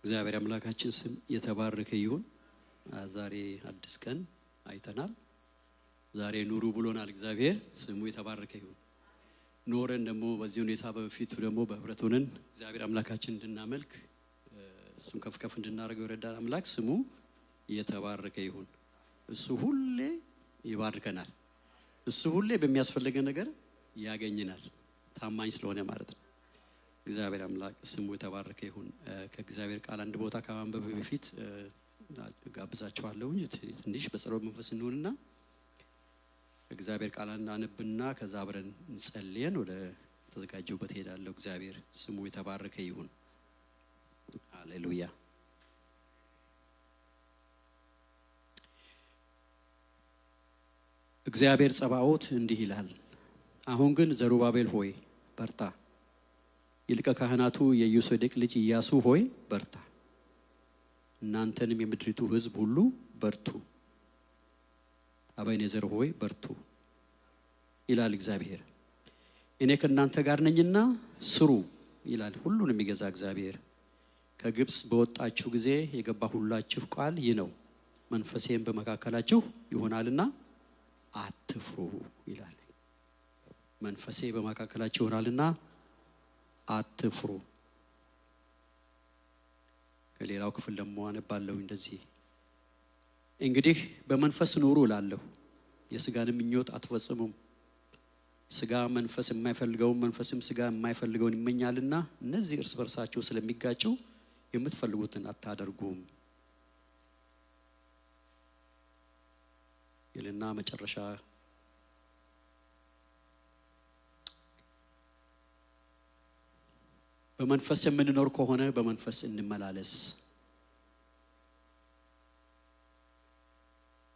እግዚአብሔር አምላካችን ስም የተባረከ ይሁን። ዛሬ አዲስ ቀን አይተናል። ዛሬ ኑሩ ብሎናል። እግዚአብሔር ስሙ የተባረከ ይሁን። ኖረን ደግሞ በዚህ ሁኔታ በፊቱ ደግሞ በህብረት ሆነን እግዚአብሔር አምላካችን እንድናመልክ እሱን ከፍ እንድናደርገው ይረዳል። አምላክ ስሙ የተባረከ ይሁን። እሱ ሁሌ ይባርከናል። እሱ ሁሌ በሚያስፈልገን ነገር ያገኘናል። ታማኝ ስለሆነ ማለት ነው። እግዚአብሔር አምላክ ስሙ የተባረከ ይሁን። ከእግዚአብሔር ቃል አንድ ቦታ ከማንበብ በፊት ጋብዛችኋለሁ። ትንሽ በጸሎት መንፈስ እንሆንና እግዚአብሔር ቃል እናነብና ከዛ አብረን እንጸልየን ወደ ተዘጋጀውበት ሄዳለሁ። እግዚአብሔር ስሙ የተባረከ ይሁን። ሃሌሉያ። እግዚአብሔር ጸባኦት እንዲህ ይላል፣ አሁን ግን ዘሩባቤል ሆይ በርታ፣ የሊቀ ካህናቱ የኢዮሴዴቅ ልጅ ኢያሱ ሆይ በርታ፣ እናንተንም የምድሪቱ ሕዝብ ሁሉ በርቱ፣ አበኔዘር ሆይ በርቱ ይላል እግዚአብሔር። እኔ ከእናንተ ጋር ነኝና ስሩ ይላል ሁሉን የሚገዛ እግዚአብሔር። ከግብጽ በወጣችሁ ጊዜ የገባሁላችሁ ቃል ይህ ነው፣ መንፈሴም በመካከላችሁ ይሆናልና አትፍሩ ይላል። መንፈሴ በመካከላችሁ ይሆናልና አትፍሩ። ከሌላው ክፍል ደግሞ አነባለሁ እንደዚህ፣ እንግዲህ በመንፈስ ኑሩ እላለሁ፣ የሥጋን ምኞት አትፈጽሙም። ሥጋ መንፈስ የማይፈልገውን መንፈስም ሥጋ የማይፈልገውን ይመኛልና እነዚህ እርስ በርሳቸው ስለሚጋጩ የምትፈልጉትን አታደርጉም ይልና መጨረሻ በመንፈስ የምንኖር ከሆነ በመንፈስ እንመላለስ።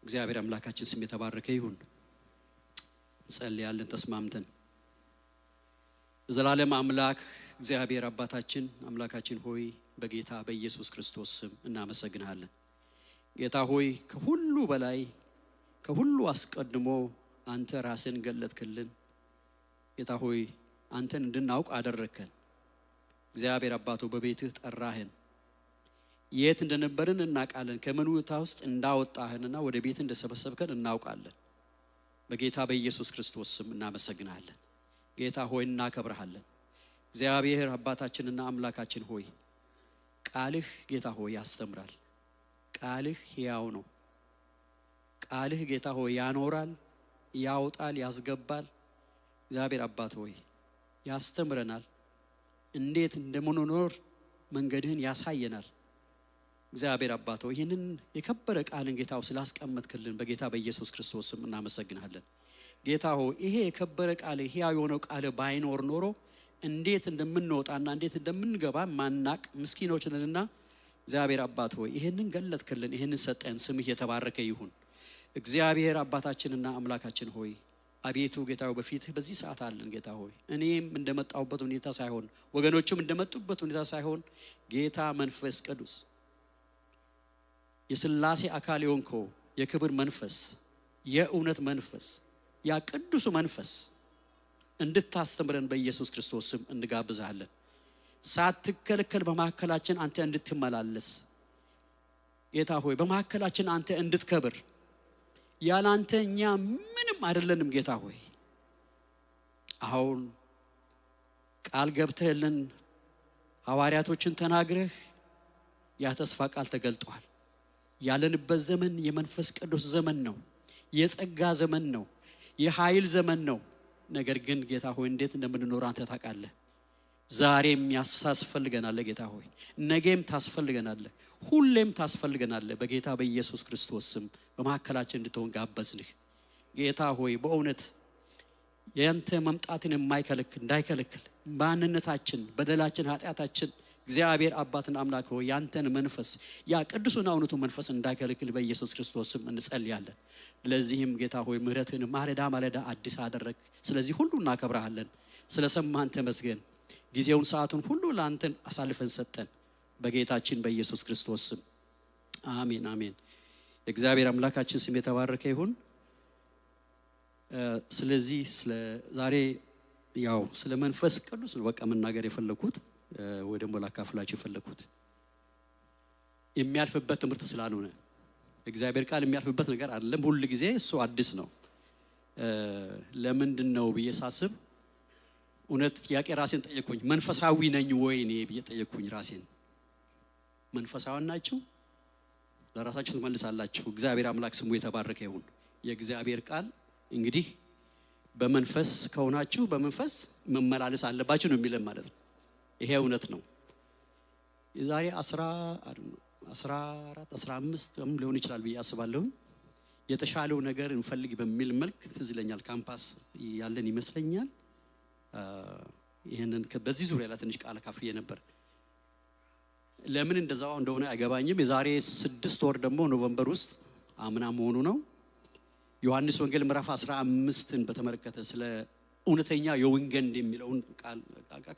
እግዚአብሔር አምላካችን ስም የተባረከ ይሁን። እንጸልያለን ተስማምተን። ዘላለም አምላክ እግዚአብሔር አባታችን አምላካችን ሆይ በጌታ በኢየሱስ ክርስቶስ ስም እናመሰግናለን። ጌታ ሆይ ከሁሉ በላይ ከሁሉ አስቀድሞ አንተ ራስን ገለጥክልን። ጌታ ሆይ አንተን እንድናውቅ አደረከን። እግዚአብሔር አባቶ በቤትህ ጠራህን። የት እንደነበርን እናውቃለን። ከምን ሁኔታ ውስጥ እንዳወጣህንና ወደ ቤት እንደሰበሰብከን እናውቃለን። በጌታ በኢየሱስ ክርስቶስ ስም እናመሰግናለን። ጌታ ሆይ እናከብርሃለን። እግዚአብሔር አባታችንና አምላካችን ሆይ ቃልህ ጌታ ሆይ ያስተምራል። ቃልህ ሕያው ነው። ቃልህ ጌታ ሆይ ያኖራል፣ ያውጣል፣ ያስገባል። እግዚአብሔር አባት ሆይ ያስተምረናል። እንዴት እንደምንኖር መንገድህን ያሳየናል። እግዚአብሔር አባት ሆይ ይህንን የከበረ ቃልን ጌታው ስላስቀመጥክልን በጌታ በኢየሱስ ክርስቶስ ስም እናመሰግናለን። ጌታ ሆይ ይሄ የከበረ ቃል ሕያው የሆነው ቃል ባይኖር ኖሮ እንዴት እንደምንወጣና እንዴት እንደምንገባ ማናቅ ምስኪኖች ነንና እግዚአብሔር አባት ሆይ ይህንን ገለጥክልን፣ ይህንን ሰጠን። ስምህ የተባረከ ይሁን። እግዚአብሔር አባታችንና አምላካችን ሆይ አቤቱ ጌታ ሆይ በፊትህ በዚህ ሰዓት አለን። ጌታ ሆይ እኔም እንደመጣሁበት ሁኔታ ሳይሆን ወገኖችም እንደመጡበት ሁኔታ ሳይሆን ጌታ መንፈስ ቅዱስ የሥላሴ አካል የሆንከው የክብር መንፈስ የእውነት መንፈስ ያ ቅዱሱ መንፈስ እንድታስተምረን በኢየሱስ ክርስቶስ ስም እንጋብዛለን። ሳትከለከል በመካከላችን አንተ እንድትመላለስ ጌታ ሆይ በመካከላችን አንተ እንድትከብር፣ ያለ አንተ እኛ ምንም አይደለንም። ጌታ ሆይ አሁን ቃል ገብተህልን ሐዋርያቶችን ተናግረህ ያ ተስፋ ቃል ተገልጧል። ያለንበት ዘመን የመንፈስ ቅዱስ ዘመን ነው፣ የጸጋ ዘመን ነው፣ የኃይል ዘመን ነው። ነገር ግን ጌታ ሆይ እንዴት እንደምንኖር አንተ ታውቃለህ። ዛሬም ያስፈልገናል ጌታ ሆይ፣ ነገም ታስፈልገናለህ፣ ሁሌም ታስፈልገናለህ። በጌታ በኢየሱስ ክርስቶስ ስም በመካከላችን እንድትሆን ጋበዝንህ። ጌታ ሆይ በእውነት ያንተ መምጣትን እንዳይከለክል ማንነታችን፣ በደላችን፣ ኃጢአታችን እግዚአብሔር አባትና አምላክ ሆይ ያንተን መንፈስ ያ ቅዱስና እውነቱ መንፈስ እንዳይከለክል በኢየሱስ ክርስቶስ ስም እንጸልያለን። ለዚህም ጌታ ሆይ ምሕረትን ማለዳ ማለዳ አዲስ አደረግ። ስለዚህ ሁሉ እናከብረሃለን። ስለሰማን ተመስገን። ጊዜውን ሰዓቱን ሁሉ ለአንተን አሳልፈን ሰጠን በጌታችን በኢየሱስ ክርስቶስ ስም አሜን አሜን። እግዚአብሔር አምላካችን ስም የተባረከ ይሁን። ስለዚህ ዛሬ ያው ስለ መንፈስ ቅዱስ ነው በቃ መናገር የፈለኩት ወይ ደግሞ ላካፍላችሁ የፈለኩት። የሚያልፍበት ትምህርት ስላልሆነ እግዚአብሔር ቃል የሚያልፍበት ነገር አይደለም። ሁሉ ጊዜ እሱ አዲስ ነው። ለምንድን ነው ብዬ ሳስብ እውነት ጥያቄ ራሴን ጠየቅኩኝ። መንፈሳዊ ነኝ ወይ እኔ ብዬ ጠየቅኩኝ ራሴን። መንፈሳዊ ናችሁ? ለራሳችሁ ትመልሳላችሁ። እግዚአብሔር አምላክ ስሙ የተባረከ ይሁን። የእግዚአብሔር ቃል እንግዲህ በመንፈስ ከሆናችሁ በመንፈስ መመላለስ አለባችሁ ነው የሚለን ማለት ነው። ይሄ እውነት ነው። የዛሬ 14 15 ሊሆን ይችላል ብዬ አስባለሁ። የተሻለው ነገር እንፈልግ በሚል መልክ ትዝ ይለኛል ካምፓስ ያለን ይመስለኛል። ይሄንን በዚህ ዙሪያ ላይ ትንሽ ቃል ካፍዬ ነበር። ለምን እንደዛው እንደሆነ አይገባኝም። የዛሬ 6 ወር ደግሞ ኖቬምበር ውስጥ አምና መሆኑ ነው ዮሐንስ ወንጌል ምዕራፍ 15ን በተመለከተ ስለ እውነተኛ የወንጌል የሚለውን ቃል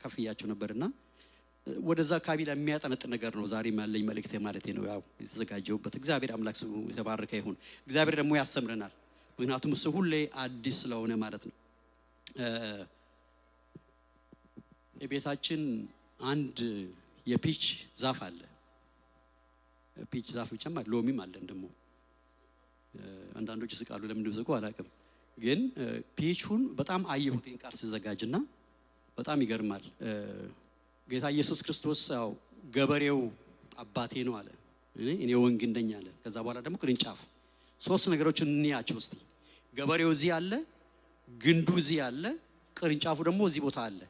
ካፍያቸው ነበርና ወደዛ አካባቢ ላይ የሚያጠነጥን ነገር ነው ዛሬ ያለኝ መልእክቴ ማለት ነው። ያው የተዘጋጀውበት እግዚአብሔር አምላክ ስሙ የተባረከ ይሁን። እግዚአብሔር ደግሞ ያስተምረናል፣ ምክንያቱም እሱ ሁሌ አዲስ ስለሆነ ማለት ነው። የቤታችን አንድ የፒች ዛፍ አለ። ፒች ዛፍ ብቻም ሎሚም አለ። ደግሞ አንዳንዶች ይስቃሉ፣ ለምን እንደምስቁ አላውቅም። ግን ፒቹን በጣም አየሁት ቃል ሲዘጋጅና በጣም ይገርማል። ጌታ ኢየሱስ ክርስቶስ ያው ገበሬው አባቴ ነው አለ፣ እኔ ወንግንደኛ አለ። ከዛ በኋላ ደግሞ ቅርንጫፍ፣ 3 ነገሮችን እንያቸው እስቲ። ገበሬው እዚህ አለ፣ ግንዱ እዚህ አለ፣ ቅርንጫፉ ደግሞ እዚህ ቦታ አለ።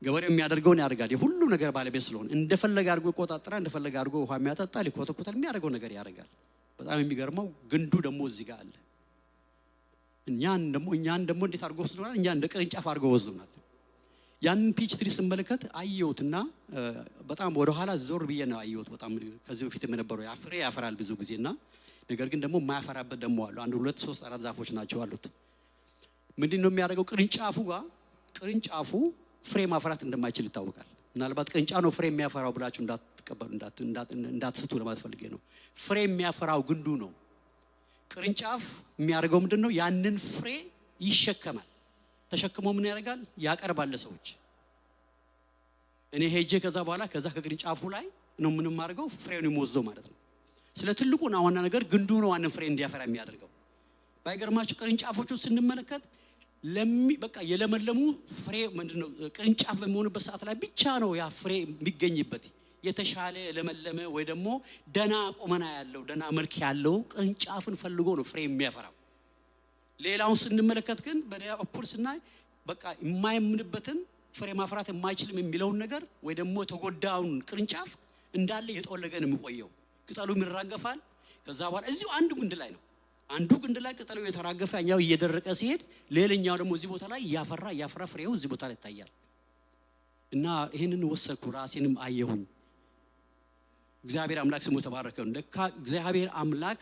ገበሬው የሚያደርገውን ያደርጋል። የሁሉ ነገር ባለቤት ስለሆነ እንደፈለገ አድርጎ ይቆጣጠራል፣ እንደፈለገ አድርጎ ውሃ የሚያጠጣል፣ ይኮተኮታል፣ የሚያደርገው ነገር ያደርጋል። በጣም የሚገርመው ግንዱ ደግሞ እዚህ ጋር አለ። እኛን ደግሞ እንዴት አድርጎ ወስዶናል? እኛ እንደ ቅርንጫፍ አድርጎ ወስዶናል። ያንን ፒች ትሪ ስመለከት አየሁትና በጣም ወደ ኋላ ዞር ብዬ ነው አየሁት። በጣም ከዚህ በፊት የነበረው ፍሬ ያፈራል ብዙ ጊዜና ነገር ግን ደግሞ የማያፈራበት ደግሞ አለ። 1 2 3 4 ዛፎች ናቸው አሉት። ምንድነው የሚያደርገው? ቅርንጫፉ ፍሬ ማፍራት እንደማይችል ይታወቃል። ምናልባት ቅርንጫፍ ነው ፍሬ የሚያፈራው ብላችሁ እንዳትስቱ ለማለት ፈልጌ ነው። ፍሬ የሚያፈራው ግንዱ ነው። ቅርንጫፍ የሚያደርገው ምንድነው? ያንን ፍሬ ይሸከማል። ተሸክሞ ምን ያደርጋል? ያቀርባል ለሰዎች። እኔ ሄጄ ከዛ በኋላ ከቅርንጫፉ ላይ ነው ምንም ማድረገው ፍሬውን የሚወስደው ማለት ነው። ስለ ትልቁና ዋና ነገር ግንዱ ነው ዋናን ፍሬ እንዲያፈራ የሚያደርገው። ባይገርማችሁ ቅርንጫፎቹን ስንመለከት በቃ የለመለሙ ፍሬ ምንድነው ቅርንጫፍ በሚሆንበት ሰዓት ላይ ብቻ ነው ያ ፍሬ የሚገኝበት። የተሻለ ለመለመ ወይ ደግሞ ደና ቆመና ያለው ደና መልክ ያለው ቅርንጫፍን ፈልጎ ነው ፍሬ የሚያፈራው። ሌላውን ስንመለከት ግን በሌላ በኩል ስናይ በቃ የማይምንበትን ፍሬ ማፍራት የማይችልም የሚለውን ነገር ወይ ደግሞ ተጎዳውን ቅርንጫፍ እንዳለ የጠወለገ ነው የሚቆየው። ቅጠሉ ይራገፋል። ከዛ በኋላ እዚሁ አንዱ ግንድ ላይ ነው አንዱ ግንድ ላይ ቅጠሉ የተራገፈ ያኛው እየደረቀ ሲሄድ ሌላኛው ደግሞ እዚህ ቦታ ላይ ያፈራ ፍሬው እዚህ ቦታ ላይ ይታያል። እና ይሄንን ወሰድኩ፣ ራሴንም አየሁኝ። እግዚአብሔር አምላክ ስሙ ተባረከ። ለካ እግዚአብሔር አምላክ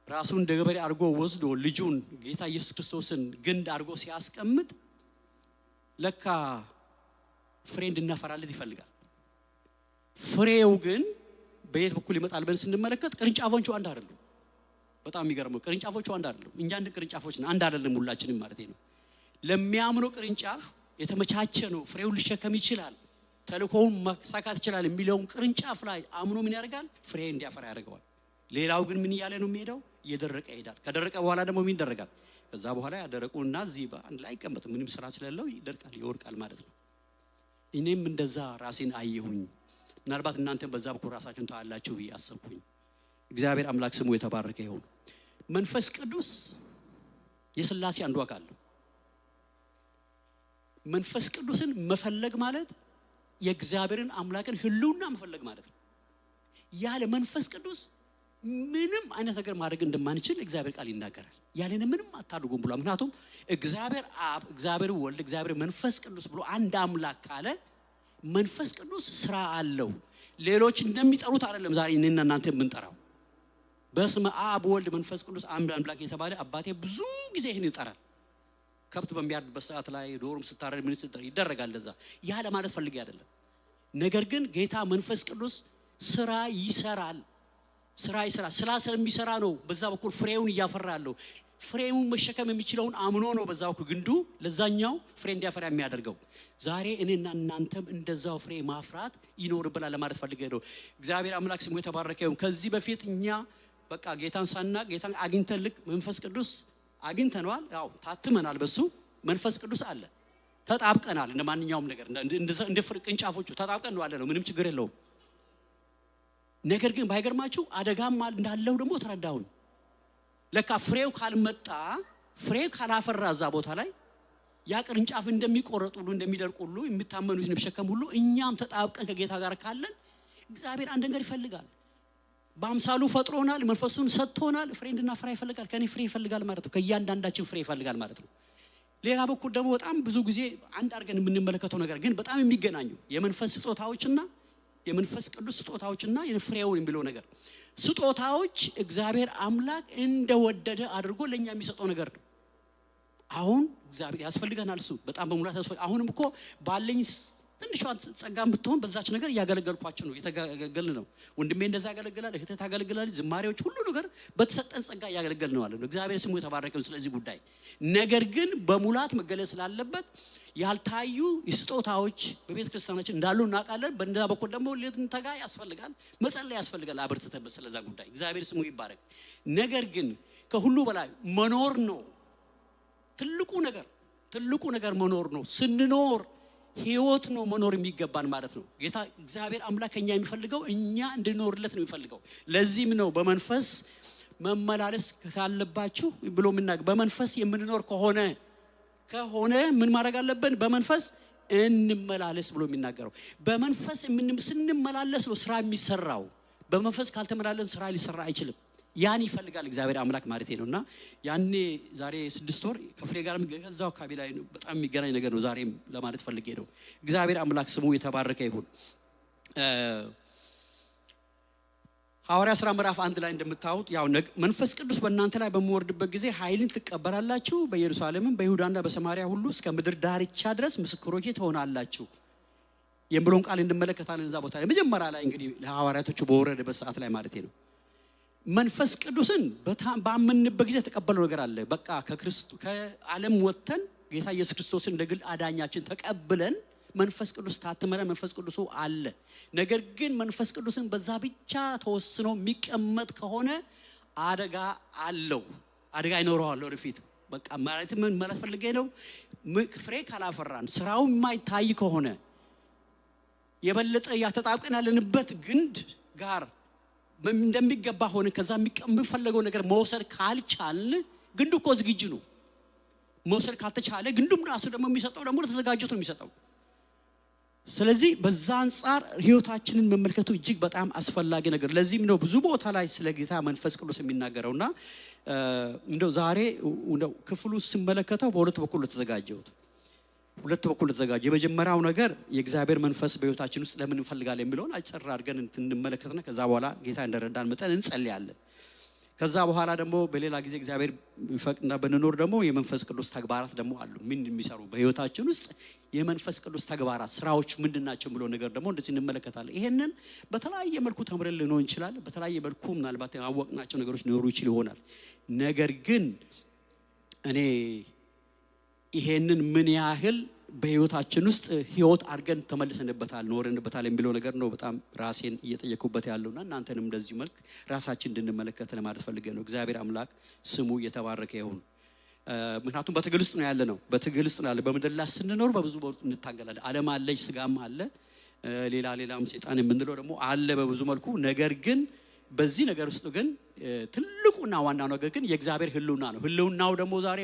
ራሱን እንደ ገበሬ አድርጎ ወስዶ ልጁን ጌታ ኢየሱስ ክርስቶስን ግንድ አድርጎ ሲያስቀምጥ ለካ ፍሬ እንድናፈራለት ይፈልጋል። ፍሬው ግን በየት በኩል ይመጣል ብለን ስንመለከት ቅርንጫፎቹ አንድ አይደሉም። በጣም የሚገርመው ቅርንጫፎቹ አንድ አይደሉም። እኛ እንደ ቅርንጫፎች አንድ አይደለም ሁላችንም ማለት ነው። ለሚያምነው ቅርንጫፍ የተመቻቸ ነው፣ ፍሬውን ሊሸከም ይችላል፣ ተልእኮውን ማሳካት ይችላል የሚለውን ቅርንጫፍ ላይ አምኖ ምን ያደርጋል? ፍሬ እንዲያፈራ ያደርገዋል። ሌላው ግን ምን እያለ ነው የሚሄደው? እየደረቀ ይሄዳል። ከደረቀ በኋላ ደግሞ ምን ይደረጋል? ከዛ በኋላ ያደረቁና እዚህ በአንድ ላይ አይቀመጥም፣ ምንም ስራ ስለሌለው ይደርቃል፣ ይወርቃል ማለት ነው። እኔም እንደዛ ራሴን አየሁኝ። ምናልባት እናንተ በዛ በኩል ራሳችሁን ታያላችሁ ብዬ አሰብኩኝ። እግዚአብሔር አምላክ ስሙ የተባረከ ይሁን። መንፈስ ቅዱስ የሥላሴ አንዱ አካል ነው። መንፈስ ቅዱስን መፈለግ ማለት የእግዚአብሔርን አምላክን ህልውና መፈለግ ማለት ነው። ያለ መንፈስ ቅዱስ ምንም አይነት ነገር ማድረግ እንደማንችል እግዚአብሔር ቃል ይናገራል። ያለነ ምንም አታድርጉም ብሏል። ምክንያቱም እግዚአብሔር አብ፣ እግዚአብሔር ወልድ፣ እግዚአብሔር መንፈስ ቅዱስ ብሎ አንድ አምላክ ካለ መንፈስ ቅዱስ ስራ አለው። ሌሎች እንደሚጠሩት አይደለም ዛሬ እኔና እናንተ የምንጠራው። በስመ አብ ወልድ መንፈስ ቅዱስ አንድ አምላክ የተባለ አባቴ ብዙ ጊዜ ይህን ይጠራል። ከብት በሚያርድበት ሰዓት ላይ ዶሮም ስታረድ ምን ሲጠራ ይደረጋል። ለዛ ያ ለማለት ፈልጌ አይደለም። ነገር ግን ጌታ መንፈስ ቅዱስ ስራ ይሰራል። ስራ ስለሚሰራ ነው በዛ በኩል ፍሬውን እያፈራ ያለው። ፍሬውን መሸከም የሚችለውን አምኖ ነው በዛው ግንዱ ለዛኛው ፍሬ እንዲያፈራ የሚያደርገው። ዛሬ እኔና እናንተም እንደዛው ፍሬ ማፍራት ይኖርብናል ለማለት ፈልጌ ነው። እግዚአብሔር አምላክ ስሙ የተባረከ ይሁን። ከዚህ በፊት እኛ በቃ ጌታን ሳናቅ ጌታን አግኝተን ልክ መንፈስ ቅዱስ አግኝተናል። ያው ታትመናል፣ በሱ መንፈስ ቅዱስ አለ፣ ተጣብቀናል። እንደማንኛውም ነገር እንደ ቅርንጫፎቹ ተጣብቀን ነው አለ ነው፣ ምንም ችግር የለውም። ነገር ግን ባይገርማችሁ አደጋም እንዳለው ደግሞ ተረዳሁኝ። ለካ ፍሬው ካልመጣ ፍሬው ካላፈራ እዛ ቦታ ላይ ያ ቅርንጫፍ እንደሚቆረጥ ሁሉ እንደሚደርቅ ሁሉ የሚታመኑት እንደሚሸከም ሁሉ እኛም ተጣብቀን ከጌታ ጋር ካለን እግዚአብሔር አንድ ነገር ይፈልጋል። በአምሳሉ ፈጥሮናል፣ መንፈሱን ሰጥቶናል። ፍሬ እንድናፈራ ይፈልጋል። ከኔ ፍሬ ይፈልጋል ማለት ነው። ከእያንዳንዳችን ፍሬ ይፈልጋል ማለት ነው። ሌላ በኩል ደግሞ በጣም ብዙ ጊዜ አንድ አድርገን የምንመለከተው ነገር ግን በጣም የሚገናኙ የመንፈስ ስጦታዎችና የመንፈስ ቅዱስ ስጦታዎችና የፍሬውን የሚለው ነገር ስጦታዎች እግዚአብሔር አምላክ እንደወደደ አድርጎ ለኛ የሚሰጠው ነገር ነው። አሁን እግዚአብሔር ያስፈልገናል፣ እሱ በጣም በሙላት ያስፈልጋል። አሁንም እኮ ባለኝ ትንሿን ጸጋም ብትሆን በዛች ነገር እያገለገልኳችሁ ነው፣ እየተገለገልን ነው። ወንድሜ እንደዛ ያገለግላል፣ እህቴ ታገለግላለች፣ ዝማሬዎች ሁሉ ነገር በተሰጠን ጸጋ እያገለገልን ነው አለ። እግዚአብሔር ስሙ የተባረከ ነው ስለዚህ ጉዳይ። ነገር ግን በሙላት መገለጽ ስላለበት ያልታዩ ስጦታዎች በቤተ ክርስቲያናችን እንዳሉ እናውቃለን። በእንደዛ በኩል ደግሞ ልንተጋ ያስፈልጋል፣ መጸለይ ያስፈልጋል አብርተን ስለዛ ጉዳይ። እግዚአብሔር ስሙ ይባረክ። ነገር ግን ከሁሉ በላይ መኖር ነው ትልቁ ነገር መኖር ነው። ስንኖር ህይወት ነው መኖር የሚገባን ማለት ነው። ጌታ እግዚአብሔር አምላክ ከኛ የሚፈልገው እኛ እንድንኖርለት ነው የሚፈልገው። ለዚህም ነው በመንፈስ መመላለስ ካለባችሁ ብሎ ምናገር። በመንፈስ የምንኖር ከሆነ ምን ማድረግ አለብን? በመንፈስ እንመላለስ ብሎ የሚናገረው። በመንፈስ ስንመላለስ ነው ስራ የሚሰራው። በመንፈስ ካልተመላለስ ስራ ሊሰራ አይችልም። ያን ይፈልጋል እግዚአብሔር አምላክ ማለት ነውና ያኔ ዛሬ 6 ወር ከፍሬ ጋር ከዛው አካባቢ ላይ በጣም የሚገናኝ ነገር ነው ዛሬም ለማለት ፈልጌ ነው። እግዚአብሔር አምላክ ስሙ የተባረከ ይሁን። ሐዋርያ ሥራ ምዕራፍ 1 ላይ እንደምታዩት ያው መንፈስ ቅዱስ በእናንተ ላይ በሚወርድበት ጊዜ ኃይልን ትቀበላላችሁ፣ በኢየሩሳሌምም በይሁዳና በሰማርያ ሁሉ እስከ ምድር ዳርቻ ድረስ ምስክሮቼ ትሆናላችሁ የሚለውን ቃል እንመለከታለን። እዛ ቦታ ላይ መጀመሪያ ላይ እንግዲህ ለሐዋርያቶቹ በወረደበት ሰዓት ላይ ማለት ነው መንፈስ ቅዱስን ባመንበት ጊዜ ተቀበለው ነገር አለ። በቃ ከዓለም ወጥተን ጌታ ኢየሱስ ክርስቶስን እንደ ግል አዳኛችን ተቀብለን መንፈስ ቅዱስ ታትመረ መንፈስ ቅዱስ አለ። ነገር ግን መንፈስ ቅዱስን በዛ ብቻ ተወስኖ የሚቀመጥ ከሆነ አደጋ አለው፣ አደጋ ይኖረዋል ወደፊት። በቃ ምን ማለት ፈልጌ ነው፣ ፍሬ ካላፈራን ስራው የማይታይ ከሆነ የበለጠ ያተጣብቀን ያለንበት ግንድ ጋር እንደሚገባ ሆነ ከዛ የሚፈለገው ነገር መውሰድ ካልቻልን ግንዱ እኮ ዝግጁ ነው። መውሰድ ካልተቻለ ግንዱም ራሱ ደግሞ የሚሰጠው ደግሞ ለተዘጋጀው ነው የሚሰጠው። ስለዚህ በዛ አንፃር ህይወታችንን መመልከቱ እጅግ በጣም አስፈላጊ ነገር። ለዚህም ነው ብዙ ቦታ ላይ ስለ ጌታ መንፈስ ቅዱስ የሚናገረውና እንደው ዛሬ እንደው ክፍሉ ሲመለከተው በሁለት በኩል ተዘጋጀው። የመጀመሪያው ነገር የእግዚአብሔር መንፈስ በህይወታችን ውስጥ ለምን እንፈልጋለን የሚለውን አጭር አድርገን እንመለከትና ከዛ በኋላ ጌታ እንደረዳን መጠን እንጸልያለን። ከዛ በኋላ ደግሞ በሌላ ጊዜ እግዚአብሔር ይፈቅድና በንኖር ደግሞ የመንፈስ ቅዱስ ተግባራት ደግሞ አሉ። ምን የሚሰሩ በህይወታችን ውስጥ የመንፈስ ቅዱስ ተግባራት ስራዎች ምንድናቸው ብሎ ነገር ደግሞ እንደዚህ እንመለከታለን። ይሄንን በተለያየ መልኩ ተምረን ልንሆን ይችላል። በተለያየ መልኩ ምናልባት ያወቅናቸው ነገሮች ሊኖሩ ይሆናል። ነገር ግን እኔ ይሄንን ምን ያህል በህይወታችን ውስጥ ህይወት አድርገን ተመልሰንበታል ኖርንበታል የሚለው ነገር ነው በጣም ራሴን እየጠየኩበት ያለውና እናንተንም እንደዚህ መልክ ራሳችን እንድንመለከት ለማለት ፈልጌ ነው። እግዚአብሔር አምላክ ስሙ የተባረከ ይሁን። ምክንያቱም በትግል ውስጥ ነው ያለነው። በምድር ላይ ስንኖር በብዙ መልኩ እንታገላለን። ዓለም አለች፣ ስጋም አለ፣ ሌላም ሰይጣን የምንለው ደግሞ አለ በብዙ መልኩ። ነገር ግን በዚህ ነገር ውስጥ ግን ትልቁና ዋናው ነገር ግን የእግዚአብሔር ህልውና ነው። ህልውናው ደግሞ ዛሬ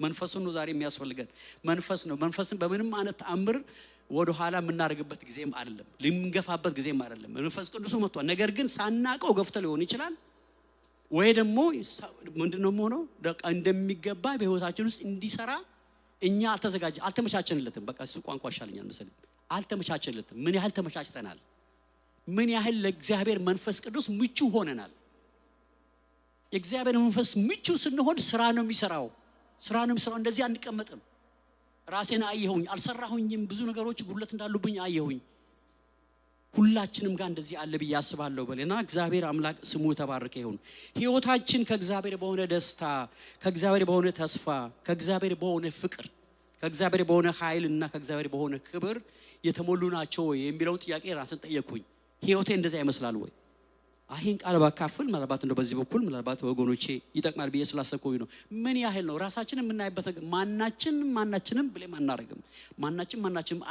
መንፈሱ ነው ዛሬ የሚያስፈልገን መንፈስ ነው። መንፈስን በምንም አይነት ተአምር ወደ ኋላ የምናደርግበት ጊዜም አይደለም፣ ልንገፋበት ጊዜም አይደለም። መንፈስ ቅዱስ መጥቷል። ነገር ግን ሳናቀው ገፍተ ሊሆን ይችላል ወይ ደግሞ ምንድነው ሆኖ እንደሚገባ በህይወታችን ውስጥ እንዲሰራ እኛ አልተመቻቸንለትም። በቃ እሱ ቋንቋ ይሻለኛል መሰለኝ። አልተመቻቸንለትም። ምን ያህል ተመቻችተናል? ምን ያህል ለእግዚአብሔር መንፈስ ቅዱስ ምቹ ሆነናል? የእግዚአብሔር መንፈስ ምቹ ስንሆን ስራ ነው የሚሰራው። እንደዚህ አንቀመጥም። ራሴን አየሁኝ፣ አልሰራሁኝም፣ ብዙ ነገሮች ጉድለት እንዳሉብኝ አየሁኝ። ሁላችንም ጋር እንደዚህ አለ ብዬ አስባለሁ በለና እግዚአብሔር አምላክ ስሙ ተባረከ ይሁን። ህይወታችን ከእግዚአብሔር በሆነ ደስታ፣ ከእግዚአብሔር በሆነ ተስፋ፣ ከእግዚአብሔር በሆነ ፍቅር፣ ከእግዚአብሔር በሆነ ኃይልና ከእግዚአብሔር በሆነ ክብር የተሞሉ ናቸው ወይ የሚለውን ጥያቄ ራስን ጠየቅኩኝ። ህይወቴ እንደዛ ይመስላል ወይ? ይህን ቃል ባካፍል ምናልባት እንደው በዚህ በኩል ምናልባት ወገኖቼ ይጠቅማል ብዬ ስላሰብኩኝ ነው። ምን ያህል ነው ራሳችንን የምናይበት? ማናችንም ብሌም አናደርግም፣ ማናችንም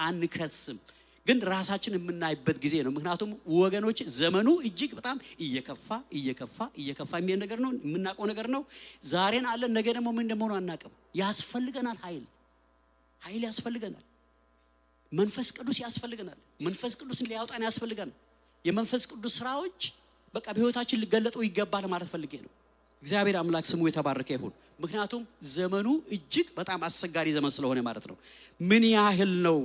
አንከስም፣ ግን ራሳችንን የምናይበት ጊዜ ነው። ምክንያቱም ወገኖች ዘመኑ እጅግ በጣም እየከፋ የሚሄድ ነገር ነው። የምናውቀው ነገር ነው። ዛሬን አለን፣ ነገ ደግሞ ምን እንደሆነ አናውቅም። ያስፈልገናል፣ ኃይል ያስፈልገናል። መንፈስ ቅዱስ ያስፈልገናል። መንፈስ ቅዱስን ሊያወጣን ያስፈልገናል። የመንፈስ ቅዱስ ስራዎች በቃ በህይወታችን ሊገለጡ ይገባል ማለት ፈልጌ ነው። እግዚአብሔር አምላክ ስሙ የተባረከ ይሁን። ምክንያቱም ዘመኑ እጅግ በጣም አስቸጋሪ ዘመን ስለሆነ ማለት ነው። ምን ያህል ነው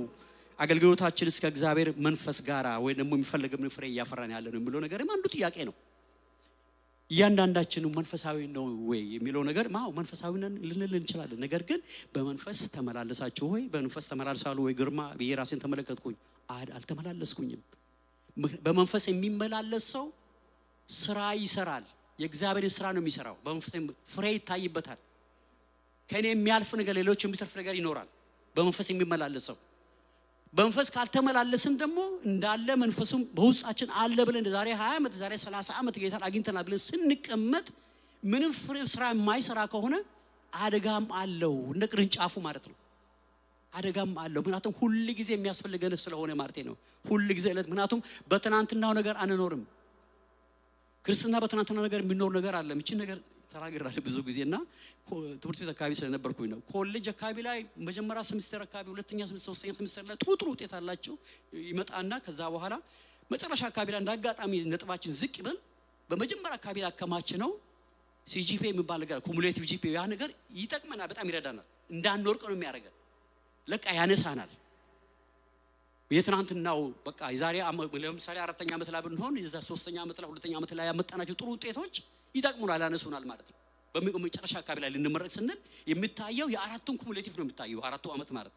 አገልግሎታችን እስከ እግዚአብሔር መንፈስ ጋራ ወይ ደግሞ የሚፈልገውን ፍሬ እያፈራን ያለ ነው የሚለው ነገርም አንዱ ጥያቄ ነው። እያንዳንዳችን መንፈሳዊ ነው ወይ የሚለው ነገር መንፈሳዊ ነን ልንል እንችላለን። ነገር ግን በመንፈስ ተመላለሳችሁ ወይ? በመንፈስ ተመላለሳሉ ወይ? ግርማ በየራሴን ተመለከትኩኝ፣ አልተመላለስኩኝም። በመንፈስ የሚመላለስ ሰው ስራ ይሰራል። የእግዚአብሔር ስራ ነው የሚሰራው። በመንፈስ ፍሬ ይታይበታል። ከኔ የሚያልፍ ነገር ሌሎች የሚተርፍ ነገር ይኖራል። በመንፈስ የሚመላለስ ሰው በመንፈስ ካልተመላለስን ደግሞ እንዳለ መንፈሱም በውስጣችን አለ ብለን ዛሬ 20 ዓመት ዛሬ 30 ዓመት ጌታን አግኝተናል ብለን ስንቀመጥ ምንም ፍሬ ስራ የማይሰራ ከሆነ አደጋም አለው። እንደ ቅርንጫፉ ማለት ነው። አደጋም አለው። ምክንያቱም ሁሉ ጊዜ የሚያስፈልገን ስለሆነ ማለት ነው። ሁሉ ጊዜ እለት ምክንያቱም በትናንትናው ነገር አንኖርም። ክርስትና በትናንትናው ነገር የሚኖር ነገር አለ። እቺ ነገር ተራግራለሁ ብዙ ጊዜና ትምህርት ቤት አካባቢ ስለነበርኩኝ ነው። ኮሌጅ አካባቢ ላይ መጀመሪያ ሴሚስተር አካባቢ ሁለተኛ ሴሚስተር ሶስተኛ ሴሚስተር ላይ ጥሩ ውጤት አላቸው ይመጣና ከዛ በኋላ መጨረሻ አካባቢ ላይ እንዳጋጣሚ ነጥባችን ዝቅ ይበል በመጀመሪያ አካባቢ ላይ አከማች ነው ሲጂፒ የሚባል ነገር ኩሙሌቲቭ ጂፒ ያ ነገር ይጠቅመናል፣ በጣም ይረዳናል። እንዳንወርቅ ነው የሚያደርገን። ለቃ ያነሳናል። የትናንትናው በቃ የዛሬ ለምሳሌ አራተኛ ዓመት ላይ ብንሆን የዛ ሶስተኛ ዓመት ላይ ሁለተኛ ዓመት ላይ ያመጣናቸው ጥሩ ውጤቶች ይጠቅሙናል፣ ያነሱናል ማለት ነው። በመጨረሻ አካባቢ ላይ ልንመረቅ ስንል የሚታየው የአራቱን ኩሙሌቲቭ ነው የሚታየው። አራቱ ዓመት ማለት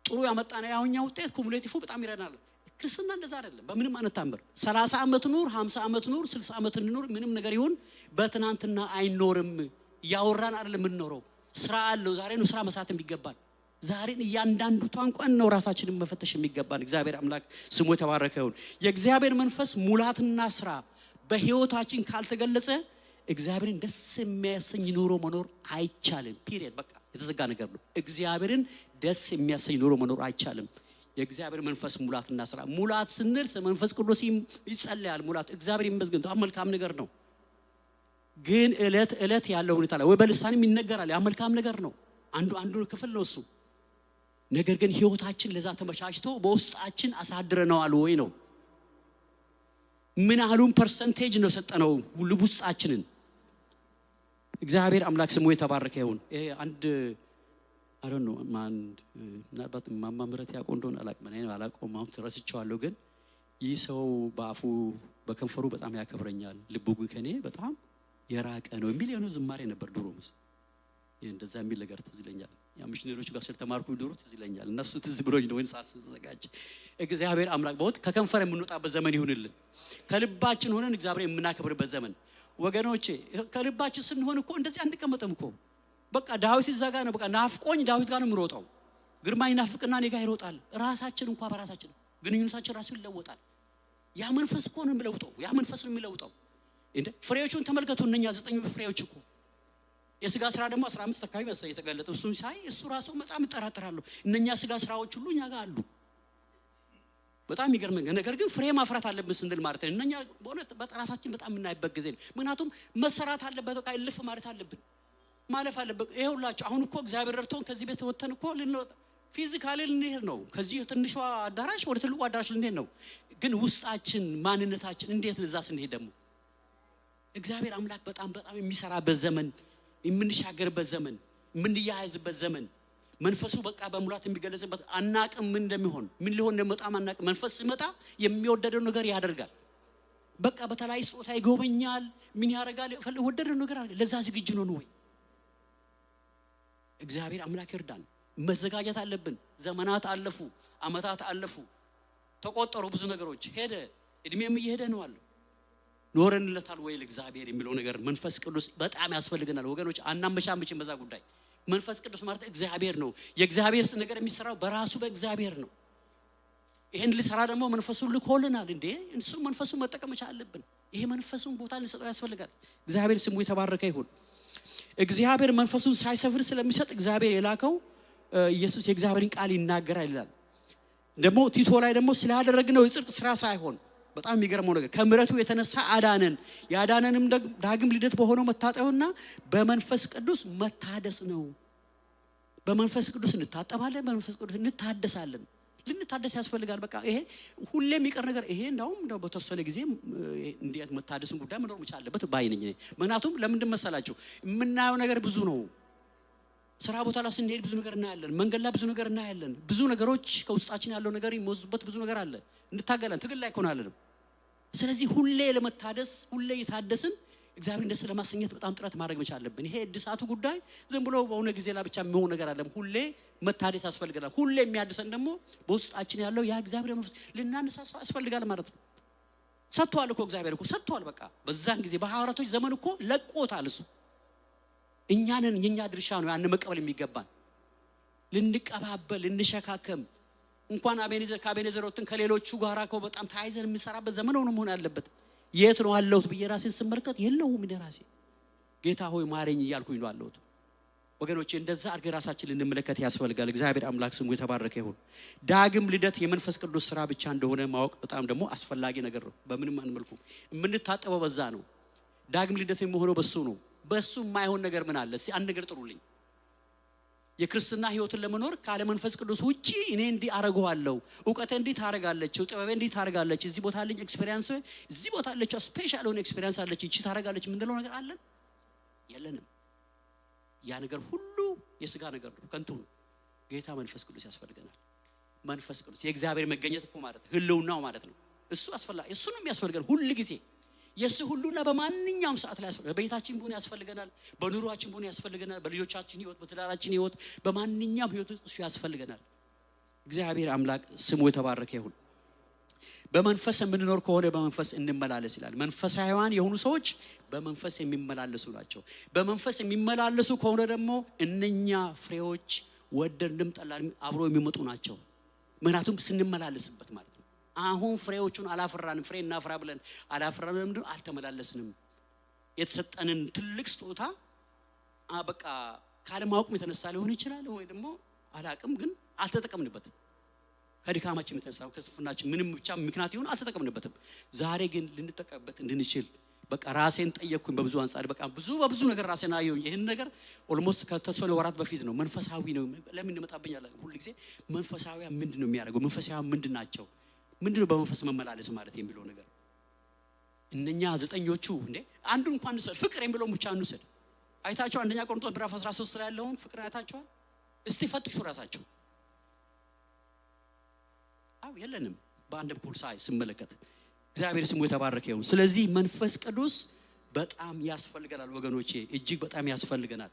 ጥሩ ያመጣና ያውኛው ውጤት ኩሙሌቲቭ በጣም ይረዳናል። ክርስትና እንደዛ አይደለም። በምንም አንታምር 30 ዓመት ኑር 50 ዓመት ኑር 60 ዓመት ኑር ምንም ነገር ይሁን በትናንትና አይኖርም። ያወራን አይደለም የምንኖረው። ስራ አለው። ዛሬ ነው ስራ መስራት የሚገባን። ዛሬን እያንዳንዱ ታንቋን ነው ራሳችንን መፈተሽ የሚገባን። እግዚአብሔር አምላክ ስሙ የተባረከ ይሁን። የእግዚአብሔር መንፈስ ሙላትና ስራ በህይወታችን ካልተገለጸ እግዚአብሔርን ደስ የሚያሰኝ ኑሮ መኖር አይቻልም። ፒሪየድ በቃ የተዘጋ ነገር ነው። እግዚአብሔርን ደስ የሚያሰኝ ኑሮ መኖር አይቻልም። የእግዚአብሔር መንፈስ ሙላትና ስራ። ሙላት ስንል መንፈስ ቅዱስ ይጸልያል። ሙላት እግዚአብሔር ይመስገን መልካም ነገር ነው። ግን እለት ያለው ሁኔታ ላይ ወይ በልሳንም ይነገራል። ያ መልካም ነገር ነው። አንዱ ክፍል ነው እሱ። ነገር ግን ህይወታችን ለዛ ተመቻችቶ በውስጣችን አሳድረናል ወይ ነው? ምን ያህሉን ፐርሰንቴጅ ነው ሰጠነው ውስጣችንን? እግዚአብሔር አምላክ ስሙ የተባረከ ይሁን። አንድ አሮን ነው ምናልባት ማማምረት ያቆ እንደሆነ አላውቀውም አሁን ተረስቼዋለሁ። ግን ይህ ሰው በአፉ በከንፈሩ በጣም ያከብረኛል፣ ልቡ ግን ከኔ በጣም የራቀ ነው የሚል የሆነ ዝማሬ ነበር ድሮ እንደዛ የሚል ነገር ትዝ ይለኛል። ያ ሚሽነሪዎች ጋር ስለተማርኩ ድሮ ትዝ ይለኛል። እነሱ ትዝ ብሎኝ ነው ወይስ አስዘጋጅ። እግዚአብሔር አምላክ በወት ከከንፈር የምንወጣበት ዘመን ይሁንልን። ከልባችን ሆነን እግዚአብሔር የምናከብርበት ዘመን ወገኖቼ። ከልባችን ስንሆን እኮ እንደዚህ አንቀመጥም እኮ። በቃ ዳዊት እዛ ጋር ነው። በቃ ናፍቆኝ ዳዊት ጋር ነው የምሮጠው። ግርማ ይናፍቅና እኔ ጋር ይሮጣል። ራሳችን እንኳን በራሳችን ግንኙነታችን ራሱ ይለወጣል። ያ መንፈስ እኮ ነው የሚለውጠው። ያ መንፈስ ነው የሚለውጠው። እንዴ ፍሬዎቹን ተመልከቱ። እነኛ 9 ፍሬዎች እኮ የስጋ ስራ ደግሞ 15 አካባቢ መሰለኝ የተገለጠው። እሱን ሳይ እሱ ራሱ በጣም እጠራጠራለሁ። እነኛ ስጋ ስራዎች ሁሉ እኛ ጋር አሉ። በጣም ይገርመኝ። ነገር ግን ፍሬ ማፍራት አለብን ስንል ማለት ነው እነኛ በእውነት በራሳችን በጣም የምናይበት ጊዜ ነው። ምክንያቱም መሰራት አለበት። በቃ እልፍ ማለት አለብን፣ ማለፍ አለበት። ይሄውላችሁ አሁን እኮ እግዚአብሔር ረድቶን ከዚህ ቤት ወተን እኮ ፊዚካሊ ልንሄድ ነው። ከዚህ ትንሿ አዳራሽ ወደ ትልቁ አዳራሽ ልንሄድ ነው። ግን ውስጣችን ማንነታችን እንዴት ለዛ ስንሄድ ደግሞ እግዚአብሔር አምላክ በጣም የሚሰራበት ዘመን፣ የምንሻገርበት ዘመን፣ የምንያያዝበት ዘመን፣ መንፈሱ በቃ በሙላት የሚገለጽበት አናቅም ምን እንደሚሆን ምን ሊሆን እንደመጣም አናቅም። መንፈስ ሲመጣ የሚወደደው ነገር ያደርጋል። በቃ በተለይ ስጦታ ይጎበኛል። ምን ያደርጋል? ወደደው ነገር ለዛ ዝግጁ ነው ወይ? እግዚአብሔር አምላክ ይርዳን። መዘጋጀት አለብን። ዘመናት አለፉ፣ አመታት አለፉ። ተቆጠሩ ብዙ ነገሮች ሄደ እድሜም እየሄደ ነው አለ ኖረንለታል ወይ ለእግዚአብሔር የሚለው ነገር መንፈስ ቅዱስ በጣም ያስፈልገናል ወገኖች አናመቻምጭም በዛ ጉዳይ መንፈስ ቅዱስ ማለት እግዚአብሔር ነው የእግዚአብሔር ነገር የሚሰራው በራሱ በእግዚአብሔር ነው ይሄን ሊሰራ ደግሞ መንፈሱን ልኮልናል እንዴ እሱ መንፈሱን መጠቀም አለብን ይሄ መንፈሱን ቦታ ልንሰጠው ያስፈልጋል እግዚአብሔር ስሙ የተባረከ ይሁን እግዚአብሔር መንፈሱን ሳይሰፍር ስለሚሰጥ እግዚአብሔር የላከው ኢየሱስ የእግዚአብሔርን ቃል ይናገራል ይላል ደግሞ ቲቶ ላይ ደግሞ ስላደረግነው የጽድቅ ስራ ሳይሆን በጣም የሚገርመው ነገር ከምሕረቱ የተነሳ አዳነን ያዳነንም ዳግም ልደት በሆነው መታጠብና በመንፈስ ቅዱስ መታደስ ነው በመንፈስ ቅዱስ እንታጠባለን በመንፈስ ቅዱስ እንታደሳለን ልንታደስ ያስፈልጋል በቃ ይሄ ሁሌ የሚቀር ነገር ይሄ እንደው በተወሰነ ጊዜ እንዴት መታደስን ጉዳይ መኖር መቻለበት ባይነኝ ምክንያቱም ለምንድን መሰላችሁ የምናየው ነገር ብዙ ነው ስራ ቦታ ላይ ስንሄድ ብዙ ነገር እናያለን መንገድ ላይ ብዙ ነገር እናያለን ብዙ ነገሮች ከውስጣችን ያለው ነገር ይሞዙበት ብዙ ነገር አለ እንታገላለን ትግል ላይ ሆናለን ስለዚህ ሁሌ ለመታደስ ሁሌ የታደስን እግዚአብሔር ደስ ለማሰኘት በጣም ጥረት ማድረግ መቻል አለብን ይሄ እድሳቱ ጉዳይ ዝም ብሎ በሆነ ጊዜ ላይ ብቻ የሚሆን ነገር አይደለም ሁሌ መታደስ ያስፈልጋል ሁሌ የሚያድሰን ደግሞ በውስጣችን ያለው ያ እግዚአብሔር መንፈስ ልናነሳሳው ያስፈልጋል ማለት ነው ሰጥቷል እኮ እግዚአብሔር እኮ ሰጥቷል በቃ በዛን ጊዜ በሐዋርያቶች ዘመን እኮ ለቆታል እሱ እኛንን የኛ ድርሻ ነው ያን መቀበል የሚገባን ልንቀባበል ልንሸካከም እንኳን አቤኔዘር ወጥተን ከሌሎቹ ጋራ በጣም ታይዘን የሚሰራበት ዘመን ነው መሆን ያለበት የት ነው አለሁት በየራሴን ስመርከት የለውም እንደራሴ ጌታ ሆይ ማረኝ እያልኩኝ ነው አለሁት ወገኖቼ እንደዛ አድርገን ራሳችን ልንመለከት ያስፈልጋል እግዚአብሔር አምላክ ስሙ የተባረከ ይሁን ዳግም ልደት የመንፈስ ቅዱስ ስራ ብቻ እንደሆነ ማወቅ በጣም ደግሞ አስፈላጊ ነገር ነው በምንም አንመልኩ የምንታጠበው በዛ ነው ዳግም ልደት የሚሆነው በሱ ነው በሱ የማይሆን ነገር ምን አለ እስቲ አንድ ነገር ጥሩልኝ የክርስትና ህይወትን ለመኖር ካለ መንፈስ ቅዱስ ውጪ እኔ እንዲ አረጋዋለሁ ዕውቀቴ እንዲ ታረጋለች ጥበቤ እንዲ ታረጋለች እዚህ ቦታ አለኝ ኤክስፒሪያንስ እዚህ ቦታ አለች ስፔሻል ሆነ ኤክስፒሪያንስ አለች እቺ ታረጋለች ምንድነው ነገር አለን የለንም ያ ነገር ሁሉ የሥጋ ነገር ነው ከንቱ ነው ጌታ መንፈስ ቅዱስ ያስፈልገናል መንፈስ ቅዱስ የእግዚአብሔር መገኘት እኮ ማለት ህልውናው ማለት ነው እሱ አስፈላጊ እሱ ነው የሚያስፈልገን ሁሉ ጊዜ የሱ ሁሉና በማንኛውም ሰዓት ላይ በቤታችን ቢሆን ያስፈልገናል በኑሯችን ቢሆን ያስፈልገናል በልጆቻችን ህይወት በትዳራችን ህይወት በማንኛውም ህይወት እሱ ያስፈልገናል እግዚአብሔር አምላክ ስሙ የተባረከ ይሁን በመንፈስ የምንኖር ከሆነ በመንፈስ እንመላለስ ይላል መንፈሳውያን የሆኑ ሰዎች በመንፈስ የሚመላለሱ ናቸው በመንፈስ የሚመላለሱ ከሆነ ደግሞ እነኛ ፍሬዎች ወደድንም ጠላንም አብሮ የሚመጡ ናቸው ምክንያቱም ስንመላለስበት ማለት አሁን ፍሬዎቹን አላፈራንም ፍሬ እናፍራ ብለን አላፈራንም እንዴ አልተመላለስንም የተሰጠንን ትልቅ ስጦታ በቃ ካለማወቅም የተነሳ ሊሆን ይችላል ወይ ደግሞ አላቅም ግን አልተጠቀምንበትም ከድካማችን የተነሳ ከስፍናችን ምንም ብቻ ምክንያት ይሁን አልተጠቀምንበትም ዛሬ ግን ልንጠቀምበት እንድንችል በቃ ራሴን ጠየቅኩኝ በብዙ አንጻር በቃ በብዙ ነገር ራሴን አየሁ ይሄን ነገር ኦልሞስት ከተወሰነ ወራት በፊት ነው መንፈሳዊ ነው ለምን እንመጣብኛል ሁሉ ጊዜ መንፈሳዊያ ምንድነው የሚያደርገው መንፈሳዊያ ምንድናቸው ምንድነው በመንፈስ መመላለስ ማለት የሚለው ነገር እነኛ ዘጠኞቹ እንዴ አንዱ እንኳን ነው ፍቅር የሚለው ብቻ እንውሰድ አይታችሁ አንደኛ ቆሮንቶስ ምዕራፍ 13 ላይ ያለውን ፍቅር አይታችኋል እስቲ ፈትሹ ራሳችሁ አው የለንም በአንድ በኩል ስመለከት እግዚአብሔር ስሙ የተባረከ ይሁን ስለዚህ መንፈስ ቅዱስ በጣም ያስፈልገናል ወገኖቼ እጅግ በጣም ያስፈልገናል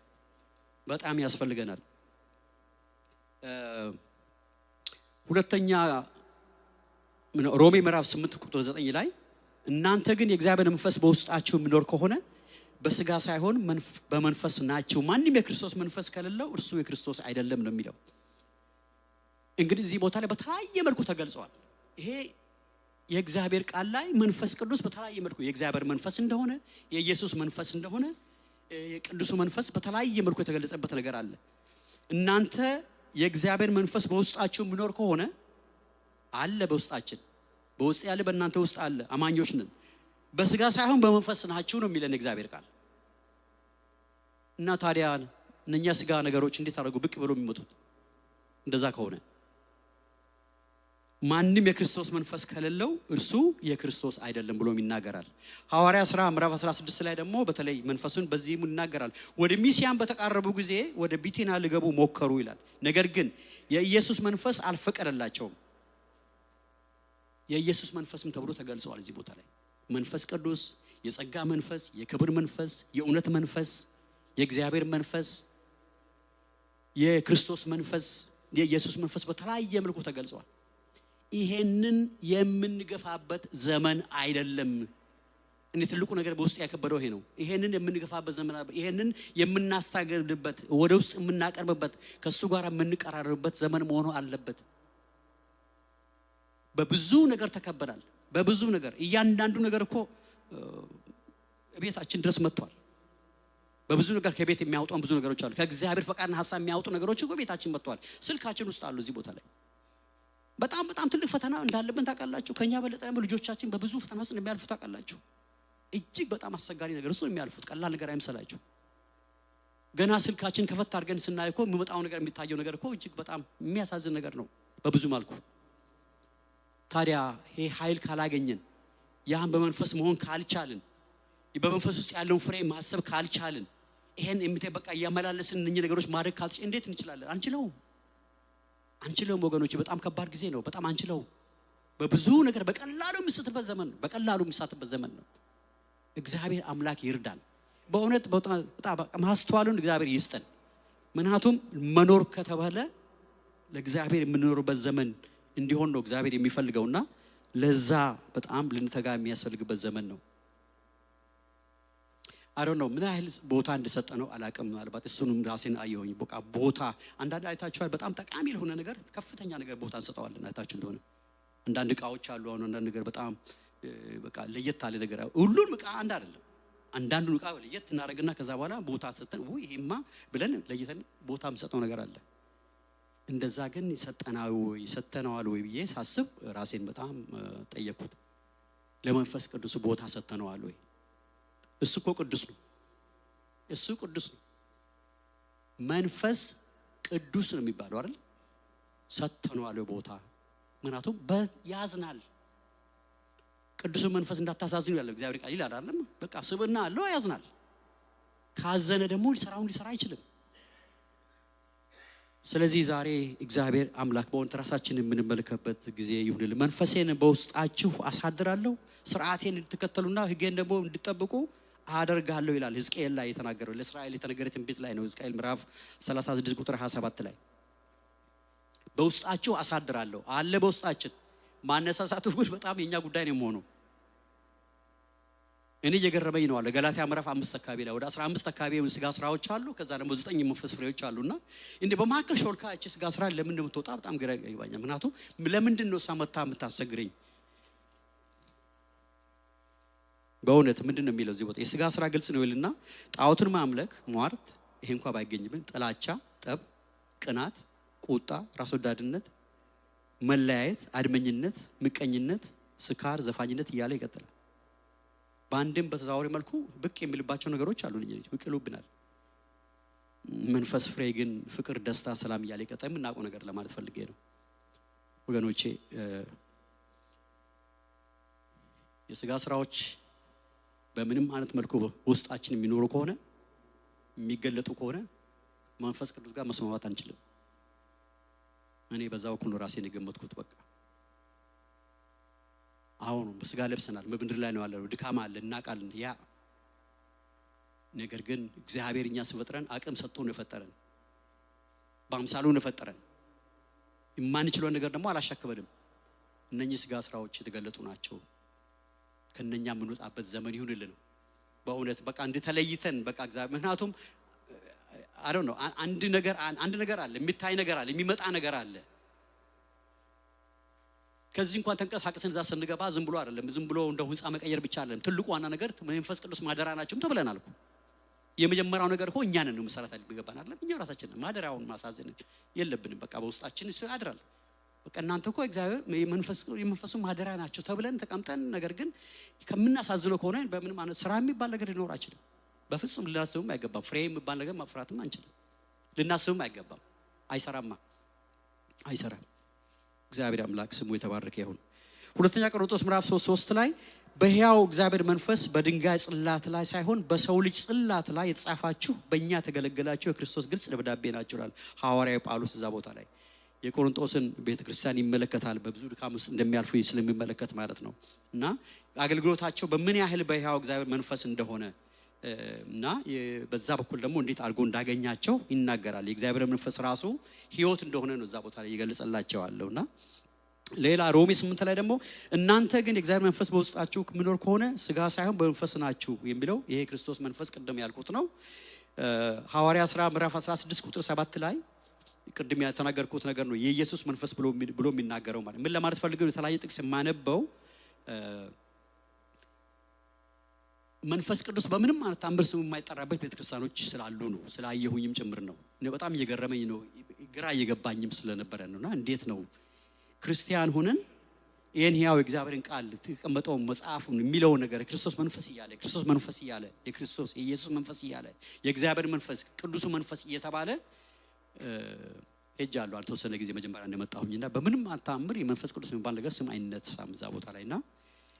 ሁለተኛ ሮሜ ምዕራፍ 8 ቁጥር 9 ላይ እናንተ ግን የእግዚአብሔር መንፈስ በውስጣችሁ የሚኖር ከሆነ በስጋ ሳይሆን በመንፈስ ናችሁ ማንንም የክርስቶስ መንፈስ ከሌለው እርሱ የክርስቶስ አይደለም ነው የሚለው እንግዲህ እዚህ ቦታ ላይ በተለያየ መልኩ ተገልጿል ይሄ የእግዚአብሔር ቃል ላይ መንፈስ ቅዱስ በተለያየ መልኩ የእግዚአብሔር መንፈስ እንደሆነ የኢየሱስ መንፈስ እንደሆነ የቅዱሱ መንፈስ በተለያየ መልኩ የተገለጸበት ነገር አለ እናንተ የእግዚአብሔር መንፈስ በውስጣችሁ የሚኖር ከሆነ አለ በውስጥ ያለ በእናንተ ውስጥ አለ አማኞች ነን በስጋ ሳይሆን በመንፈስ ናችሁ ነው የሚለን እግዚአብሔር ቃል እና ታዲያ እነኛ ስጋ ነገሮች እንዴት አደረጉ ብቅ ብሎ የሚመጡት እንደዛ ከሆነ ማንንም የክርስቶስ መንፈስ ከሌለው እርሱ የክርስቶስ አይደለም ብሎ ይናገራል ሐዋርያ ሥራ ምዕራፍ 16 ላይ ደግሞ በተለይ መንፈሱን በዚህም ይናገራል ወደ ሚስያን በተቃረቡ ጊዜ ወደ ቢቲና ሊገቡ ሞከሩ ይላል ነገር ግን የኢየሱስ መንፈስ አልፈቀደላቸውም የኢየሱስ መንፈስም ተብሎ ተገልጿል እዚህ ቦታ ላይ መንፈስ ቅዱስ የጸጋ መንፈስ የክብር መንፈስ የእውነት መንፈስ የእግዚአብሔር መንፈስ የክርስቶስ መንፈስ የኢየሱስ መንፈስ በተለያየ መልኩ ተገልጿል ይሄንን የምንገፋበት ዘመን አይደለም። እኔ ትልቁ ነገር በውስጥ ያከበደው ይሄ ነው። ይሄንን የምንገፋበት ዘመን፣ ይሄንን የምናስተጋግድበት፣ ወደ ውስጥ የምናቀርብበት፣ ከሱ ጋር የምንቀራረብበት ዘመን መሆኑ አለበት። በብዙ ነገር ተከበናል። በብዙ ነገር እያንዳንዱ ነገር እኮ ቤታችን ድረስ መጥቷል። በብዙ ነገር ከቤት የሚያወጡን ብዙ ነገሮች አሉ። ከእግዚአብሔር ፈቃድና ሐሳብ የሚያወጡ ነገሮች እኮ ቤታችን መጥቷል። ስልካችን ውስጥ አሉ። እዚህ ቦታ ላይ በጣም ትልቅ ፈተና እንዳለብን ታውቃላችሁ። ከኛ በለጠ ልጆቻችን በብዙ ፈተና ውስጥ እንደሚያልፉ ታውቃላችሁ። እጅግ በጣም አስቸጋሪ ነገር ውስጥ የሚያልፉት ቀላል ነገር አይመስላችሁ። ገና ስልካችን ከፈት አድርገን ስናይ እኮ የሚመጣው ነገር የሚታየው ነገር እኮ እጅግ በጣም የሚያሳዝን ነገር ነው በብዙ መልኩ። ታዲያ ይሄ ኃይል ካላገኘን፣ ያን በመንፈስ መሆን ካልቻልን፣ በመንፈስ ውስጥ ያለውን ፍሬ ማሰብ ካልቻልን፣ ይሄን በቃ እያመላለስን እነኚህ ነገሮች ማድረግ ካልቻልን እንዴት እንችላለን? አንችለውም ወገኖች። በጣም ከባድ ጊዜ ነው። በጣም አንችለውም። በብዙ ነገር በቀላሉ የሚሳትበት ዘመን ነው። እግዚአብሔር አምላክ ይርዳን። በእውነት በጣም ማስተዋሉን እግዚአብሔር ይስጠን። ምክንያቱም መኖር ከተባለ ለእግዚአብሔር የምንኖርበት ዘመን እንዲሆን ነው እግዚአብሔር የሚፈልገውና ለዛ በጣም ልንተጋ የሚያስፈልግበት ዘመን ነው። ነው ምን ያህል ቦታ እንደሰጠ ነው አላቅም። ምናልባት እሱንም ራሴን አየሁኝ። በቃ ቦታ አንዳንድ አይታችኋል። በጣም ጠቃሚ ለሆነ ነገር ከፍተኛ ነገር ቦታ እንሰጠዋለን። አይታችሁ እንደሆነ አንዳንድ እቃዎች አሉ። አሁን አንዳንድ ነገር በጣም በቃ ለየት ያለ ነገር፣ ሁሉም እቃ አንድ አይደለም። አንዳንዱን እቃ ለየት እናደርግና ከዛ በኋላ ቦታ ሰጠን ይሄማ ብለን ለየተን ቦታ የምሰጠው ነገር አለ። እንደዛ ግን ሰጠነዋል ወይ ብዬ ሳስብ ራሴን በጣም ጠየቅኩት። ለመንፈስ ቅዱስ ቦታ ሰጠነዋል ወይ? እሱ እኮ ቅዱስ ነው። እሱ ቅዱስ ነው። መንፈስ ቅዱስ ነው የሚባለው አይደል? ሰጠነዋል ቦታ። ምክንያቱም ያዝናል። ቅዱስ መንፈስ እንዳታሳዝኑ ያለው እግዚአብሔር ቃል ይላል አይደል? በቃ ስብና አለው፣ ያዝናል። ካዘነ ደግሞ ሊሰራውን ሊሰራ አይችልም። ስለዚህ ዛሬ እግዚአብሔር አምላክ በእውነት ራሳችንን የምንመለከበት ጊዜ ይሁንልን። መንፈሴን በውስጣችሁ አሳድራለሁ፣ ሥርዓቴን እንድትከተሉና ሕጌን ደግሞ እንድትጠብቁ አደርጋለሁ ይላል ሕዝቅኤል ላይ የተናገረው። ለእስራኤል የተነገረ ትንቢት ላይ ነው። ሕዝቅኤል ምዕራፍ 36 ቁጥር 27 ላይ በውስጣችሁ አሳድራለሁ አለ። በውስጣችን ማነሳሳቱ ግን በጣም የኛ ጉዳይ ነው የሚሆነው። እኔ እየገረመኝ ነው አለ ገላትያ ምዕራፍ 5 አካባቢ ላይ ወደ 15 አካባቢ ስጋ ስራዎች አሉ። ከዛ ደግሞ 9 መንፈስ ፍሬዎች አሉና እንደ በማከል ሾልካ እቺ ስጋ ስራ ለምን እንደምትወጣ በጣም ግራ ይገባኛል። ምክንያቱም ለምንድን ነው ሳመታ የምታሰግረኝ? በእውነት ምንድን ነው የሚለው እዚህ ቦታ? የስጋ ስራ ግልጽ ነው ይልና ጣዖትን ማምለክ፣ ሟርት፣ ይሄ እንኳን ባይገኝብን፣ ጥላቻ፣ ጠብ፣ ቅናት፣ ቁጣ፣ ራስ ወዳድነት፣ መለያየት፣ አድመኝነት፣ ምቀኝነት፣ ስካር፣ ዘፋኝነት እያለ ይቀጥላል። በአንድም በተዛዋሪ መልኩ ብቅ የሚልባቸው ነገሮች አሉ። ልጅ ብቅ ይሉብናል። መንፈስ ፍሬ ግን ፍቅር፣ ደስታ፣ ሰላም እያለ ይቀጥላል። የምናውቀው ነገር ለማለት ፈልጌ ነው ወገኖቼ። የስጋ ስራዎች በምንም አይነት መልኩ ውስጣችን የሚኖሩ ከሆነ የሚገለጡ ከሆነ መንፈስ ቅዱስ ጋር መስማማት አንችልም። እኔ በዛ በኩል ነው ራሴን የገመትኩት። በቃ አሁን በስጋ ለብሰናል፣ በምድር ላይ ነው ያለው፣ ድካም አለ፣ እናውቃለን። ያ ነገር ግን እግዚአብሔር እኛ ሲፈጥረን አቅም ሰጥቶ ነው የፈጠረን፣ በአምሳሉ ነው የፈጠረን። የማንችለው ነገር ደግሞ አላሻከበንም። እነኚህ ስጋ ስራዎች የተገለጡ ናቸው። ከነኛ የምንወጣበት ዘመን ይሁንልን። በእውነት በቃ እንድተለይተን በቃ እግዚአብሔር ምክንያቱም ነው አንድ ነገር አለ፣ የሚታይ ነገር አለ፣ የሚመጣ ነገር አለ። ከዚህ እንኳን ተንቀሳቀስን እዛ ስንገባ ዝም ብሎ አይደለም፣ ዝም ብሎ እንደው ህንጻ መቀየር ብቻ አይደለም። ትልቁ ዋና ነገር መንፈስ ቅዱስ ማደሪያ ናቸው ተብለናል እኮ። የመጀመሪያው ነገር እኮ እኛ ነን መሰረት ሊገባን አይደለም። እኛ ራሳችን ነን። ማደሪያውን ማሳዘን የለብንም። በቃ በውስጣችን እሱ ያድራል። በቃ እናንተ እኮ እግዚአብሔር የመንፈሱ ማደሪያ ናቸው ተብለን ተቀምጠን፣ ነገር ግን ከምናሳዝነው ከሆነ በምን ማለት ስራ የሚባል ነገር ሊኖር አይችልም። በፍጹም ልናስብም አይገባም። ፍሬ የሚባል ነገር ማፍራትም አንችልም። ልናስብም አይገባም። አይሰራም። እግዚአብሔር አምላክ ስሙ የተባረከ ይሁን። ሁለተኛ ቆሮንቶስ ምዕራፍ 3 ላይ በሕያው እግዚአብሔር መንፈስ በድንጋይ ጽላት ላይ ሳይሆን በሰው ልጅ ጽላት ላይ የተጻፋችሁ በእኛ ተገለገላችሁ የክርስቶስ ግልጽ ደብዳቤ ናችሁ ይላል ሐዋርያው ጳውሎስ እዛ ቦታ ላይ። የቆሮንቶስን ቤተክርስቲያን ይመለከታል። በብዙ ድካም ውስጥ እንደሚያልፉ ስለሚመለከት ማለት ነው። እና አገልግሎታቸው በምን ያህል በሕያው እግዚአብሔር መንፈስ እንደሆነ እና በዛ በኩል ደግሞ እንዴት አድርጎ እንዳገኛቸው ይናገራል። የእግዚአብሔር መንፈስ ራሱ ሕይወት እንደሆነ ነው እዛ ቦታ ላይ ይገልጽላቸዋልና ሌላ ሮሜ 8 ላይ ደግሞ እናንተ ግን የእግዚአብሔር መንፈስ በውስጣችሁ የሚኖር ከሆነ ስጋ ሳይሆን በመንፈስ ናችሁ የሚለው ይሄ ክርስቶስ መንፈስ ቅድም ያልኩት ነው። ሐዋርያ ሥራ ምዕራፍ 16 ቁጥር 7 ላይ ቅድም ያተናገርኩት ነገር ነው። የኢየሱስ መንፈስ ብሎ የሚናገረው ማለት ምን ለማለት ፈልገው የተለያየ ጥቅስ የማነበው መንፈስ ቅዱስ በምንም አይነት ታምር ስሙ የማይጠራበት ቤተክርስቲያኖች ስላሉ ነው። ስላየሁኝም ጭምር ነው። እኔ በጣም እየገረመኝ ነው፣ ግራ እየገባኝም ስለነበረ ነውና እንዴት ነው ክርስቲያን ሆነን ይሄን ሕያው የእግዚአብሔርን ቃል ተቀመጠው መጽሐፉን የሚለው ነገር ክርስቶስ መንፈስ እያለ ክርስቶስ መንፈስ እያለ የክርስቶስ የኢየሱስ መንፈስ እያለ የእግዚአብሔር መንፈስ ቅዱሱ መንፈስ እየተባለ ሄጃለሁ አልተወሰነ ጊዜ መጀመሪያ እንደመጣሁኝና በምንም አታምር የመንፈስ ቅዱስ የሚባል ነገር ስም አይነሳም እዛ ቦታ ላይና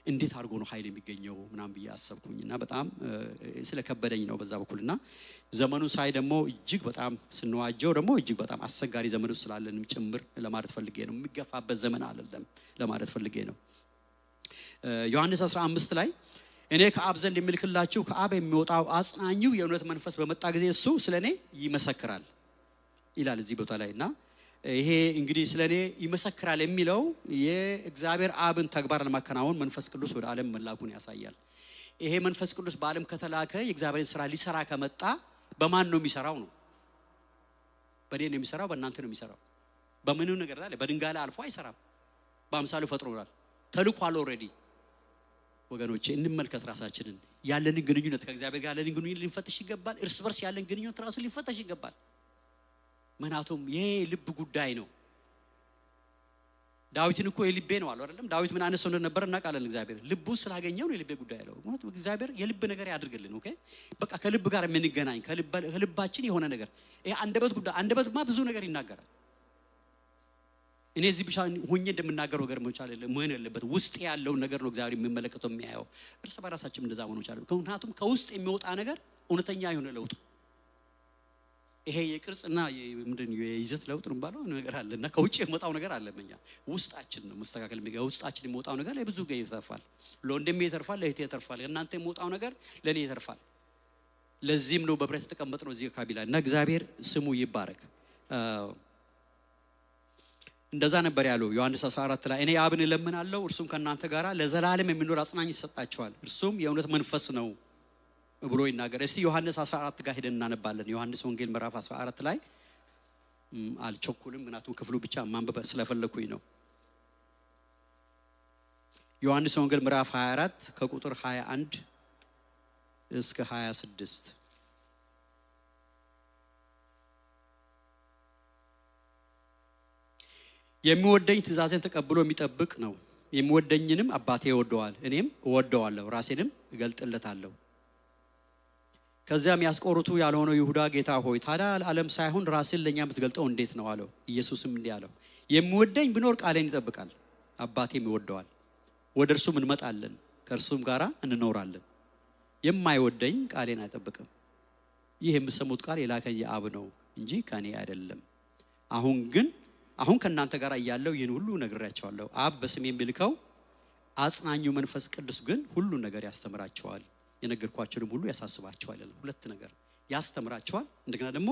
እንዴት አድርጎ ነው ኃይል የሚገኘው ምናምን ብዬ አሰብኩኝና በጣም ስለከበደኝ ነው በዛ በኩልና ዘመኑ ሳይ ደግሞ እጅግ በጣም ስንዋጀው ደግሞ እጅግ በጣም አስቸጋሪ ዘመኑ ስላለንም ጭምር ለማለት ፈልጌ ነው። የሚገፋበት ዘመን አይደለም ለማለት ፈልጌ ነው። ዮሐንስ 15 ላይ እኔ ከአብ ዘንድ የምልክላችሁ ከአብ የሚወጣው አጽናኙ የእውነት መንፈስ በመጣ ጊዜ እሱ ስለኔ ይመሰክራል ይላል እዚህ ቦታ ላይና ይሄ እንግዲህ ስለኔ ይመሰክራል የሚለው የእግዚአብሔር አብን ተግባር ለማከናወን መንፈስ ቅዱስ ወደ ዓለም መላኩን ያሳያል። ይሄ መንፈስ ቅዱስ በዓለም ከተላከ የእግዚአብሔርን ስራ ሊሰራ ከመጣ በማን ነው የሚሰራው ነው? በእኔ ነው የሚሰራው፣ በእናንተ ነው የሚሰራው። በምንም ነገር ላይ በድንጋይ ላይ አልፎ አይሰራም። በአምሳሉ ፈጥሮናል፣ ተልኳል ኦልሬዲ። ወገኖቼ እንመልከት ራሳችንን፣ ያለንን ግንኙነት ከእግዚአብሔር ጋር ያለንን ግንኙነት ሊፈተሽ ይገባል። እርስ በርስ ያለን ግንኙነት ራሱ ሊፈተሽ ይገባል። ምክንያቱም ይሄ ልብ ጉዳይ ነው። ዳዊትን እኮ የልቤ ነው አለው አይደለም? ዳዊት ምን አይነት ሰው እንደነበረ እናውቃለን። እግዚአብሔር ልቡ ስላገኘው ነው የልቤ ጉዳይ አለው። እግዚአብሔር የልብ ነገር ያድርግልን። ኦኬ በቃ ከልብ ጋር የምንገናኝ ከልባችን የሆነ ነገር ይሄ አንደበት ጉዳይ። አንደበትማ ብዙ ነገር ይናገራል። እኔ እዚህ ብቻ ሆኜ እንደምናገረው ነገር መቻል ምን ያለበት ውስጥ ያለውን ነገር ነው እግዚአብሔር የሚመለከተው የሚያየው። እርስ በራሳችን እንደዛ ሆኖ ይችላል። ምክንያቱም ከውስጥ የሚወጣ ነገር እውነተኛ የሆነ ለውጥ ይሄ የቅርጽና ምንድን ነው የይዘት ለውጥ ነው ባለው ነገር አለና ከውጭ የሚወጣው ነገር አለ። መኛ ውስጣችን ነው መስተካከል የሚገባ። ውስጣችን የሚወጣው ነገር ላይ ብዙ ገይ ይተርፋል። ለወንድሜ ይተርፋል፣ ለእህቴ ይተርፋል፣ እናንተ የሚወጣው ነገር ለኔ ይተርፋል። ለዚህም ነው በብረት ተቀመጥነው እዚህ ካቢላ እና እግዚአብሔር ስሙ ይባረክ። እንደዛ ነበር ያለው ዮሐንስ 14 ላይ እኔ አብን እለምናለሁ እርሱም ከእናንተ ጋር ለዘላለም የሚኖር አጽናኝ ይሰጣችኋል፣ እርሱም የእውነት መንፈስ ነው ብሎ ይናገር። እስቲ ዮሐንስ 14 ጋር ሄደን እናነባለን። ዮሐንስ ወንጌል ምዕራፍ 14 ላይ አልቸኩልም፣ ምክንያቱም ክፍሉ ብቻ ማንበብ ስለፈለኩኝ ነው። ዮሐንስ ወንጌል ምዕራፍ 24 ከቁጥር 21 እስከ 26 የሚወደኝ ትእዛዜን ተቀብሎ የሚጠብቅ ነው። የሚወደኝንም አባቴ ይወደዋል፣ እኔም እወደዋለሁ፣ ራሴንም እገልጥለታለሁ። ከዚያም ያስቆሮቱ ያልሆነው ይሁዳ ጌታ ሆይ ታዲያ ዓለም ሳይሆን ራስን ለኛ የምትገልጠው እንዴት ነው አለው። ኢየሱስም እንዲህ አለው የሚወደኝ ቢኖር ቃሌን ይጠብቃል፣ አባቴም ይወደዋል፣ ወደ እርሱም እንመጣለን፣ ከእርሱም ጋር እንኖራለን። የማይወደኝ ቃሌን አይጠብቅም። ይህ የምትሰሙት ቃል የላከኝ የአብ ነው እንጂ ከኔ አይደለም። አሁን ከእናንተ ጋር እያለሁ ይህን ሁሉ ነግሬያቸዋለሁ። አብ በስሜ የሚልከው አጽናኙ መንፈስ ቅዱስ ግን ሁሉ ነገር ያስተምራቸዋል፣ የነገርኳቸውንም ሁሉ ያሳስባቸዋል ይላል። ሁለት ነገር ያስተምራቸዋል፣ እንደገና ደግሞ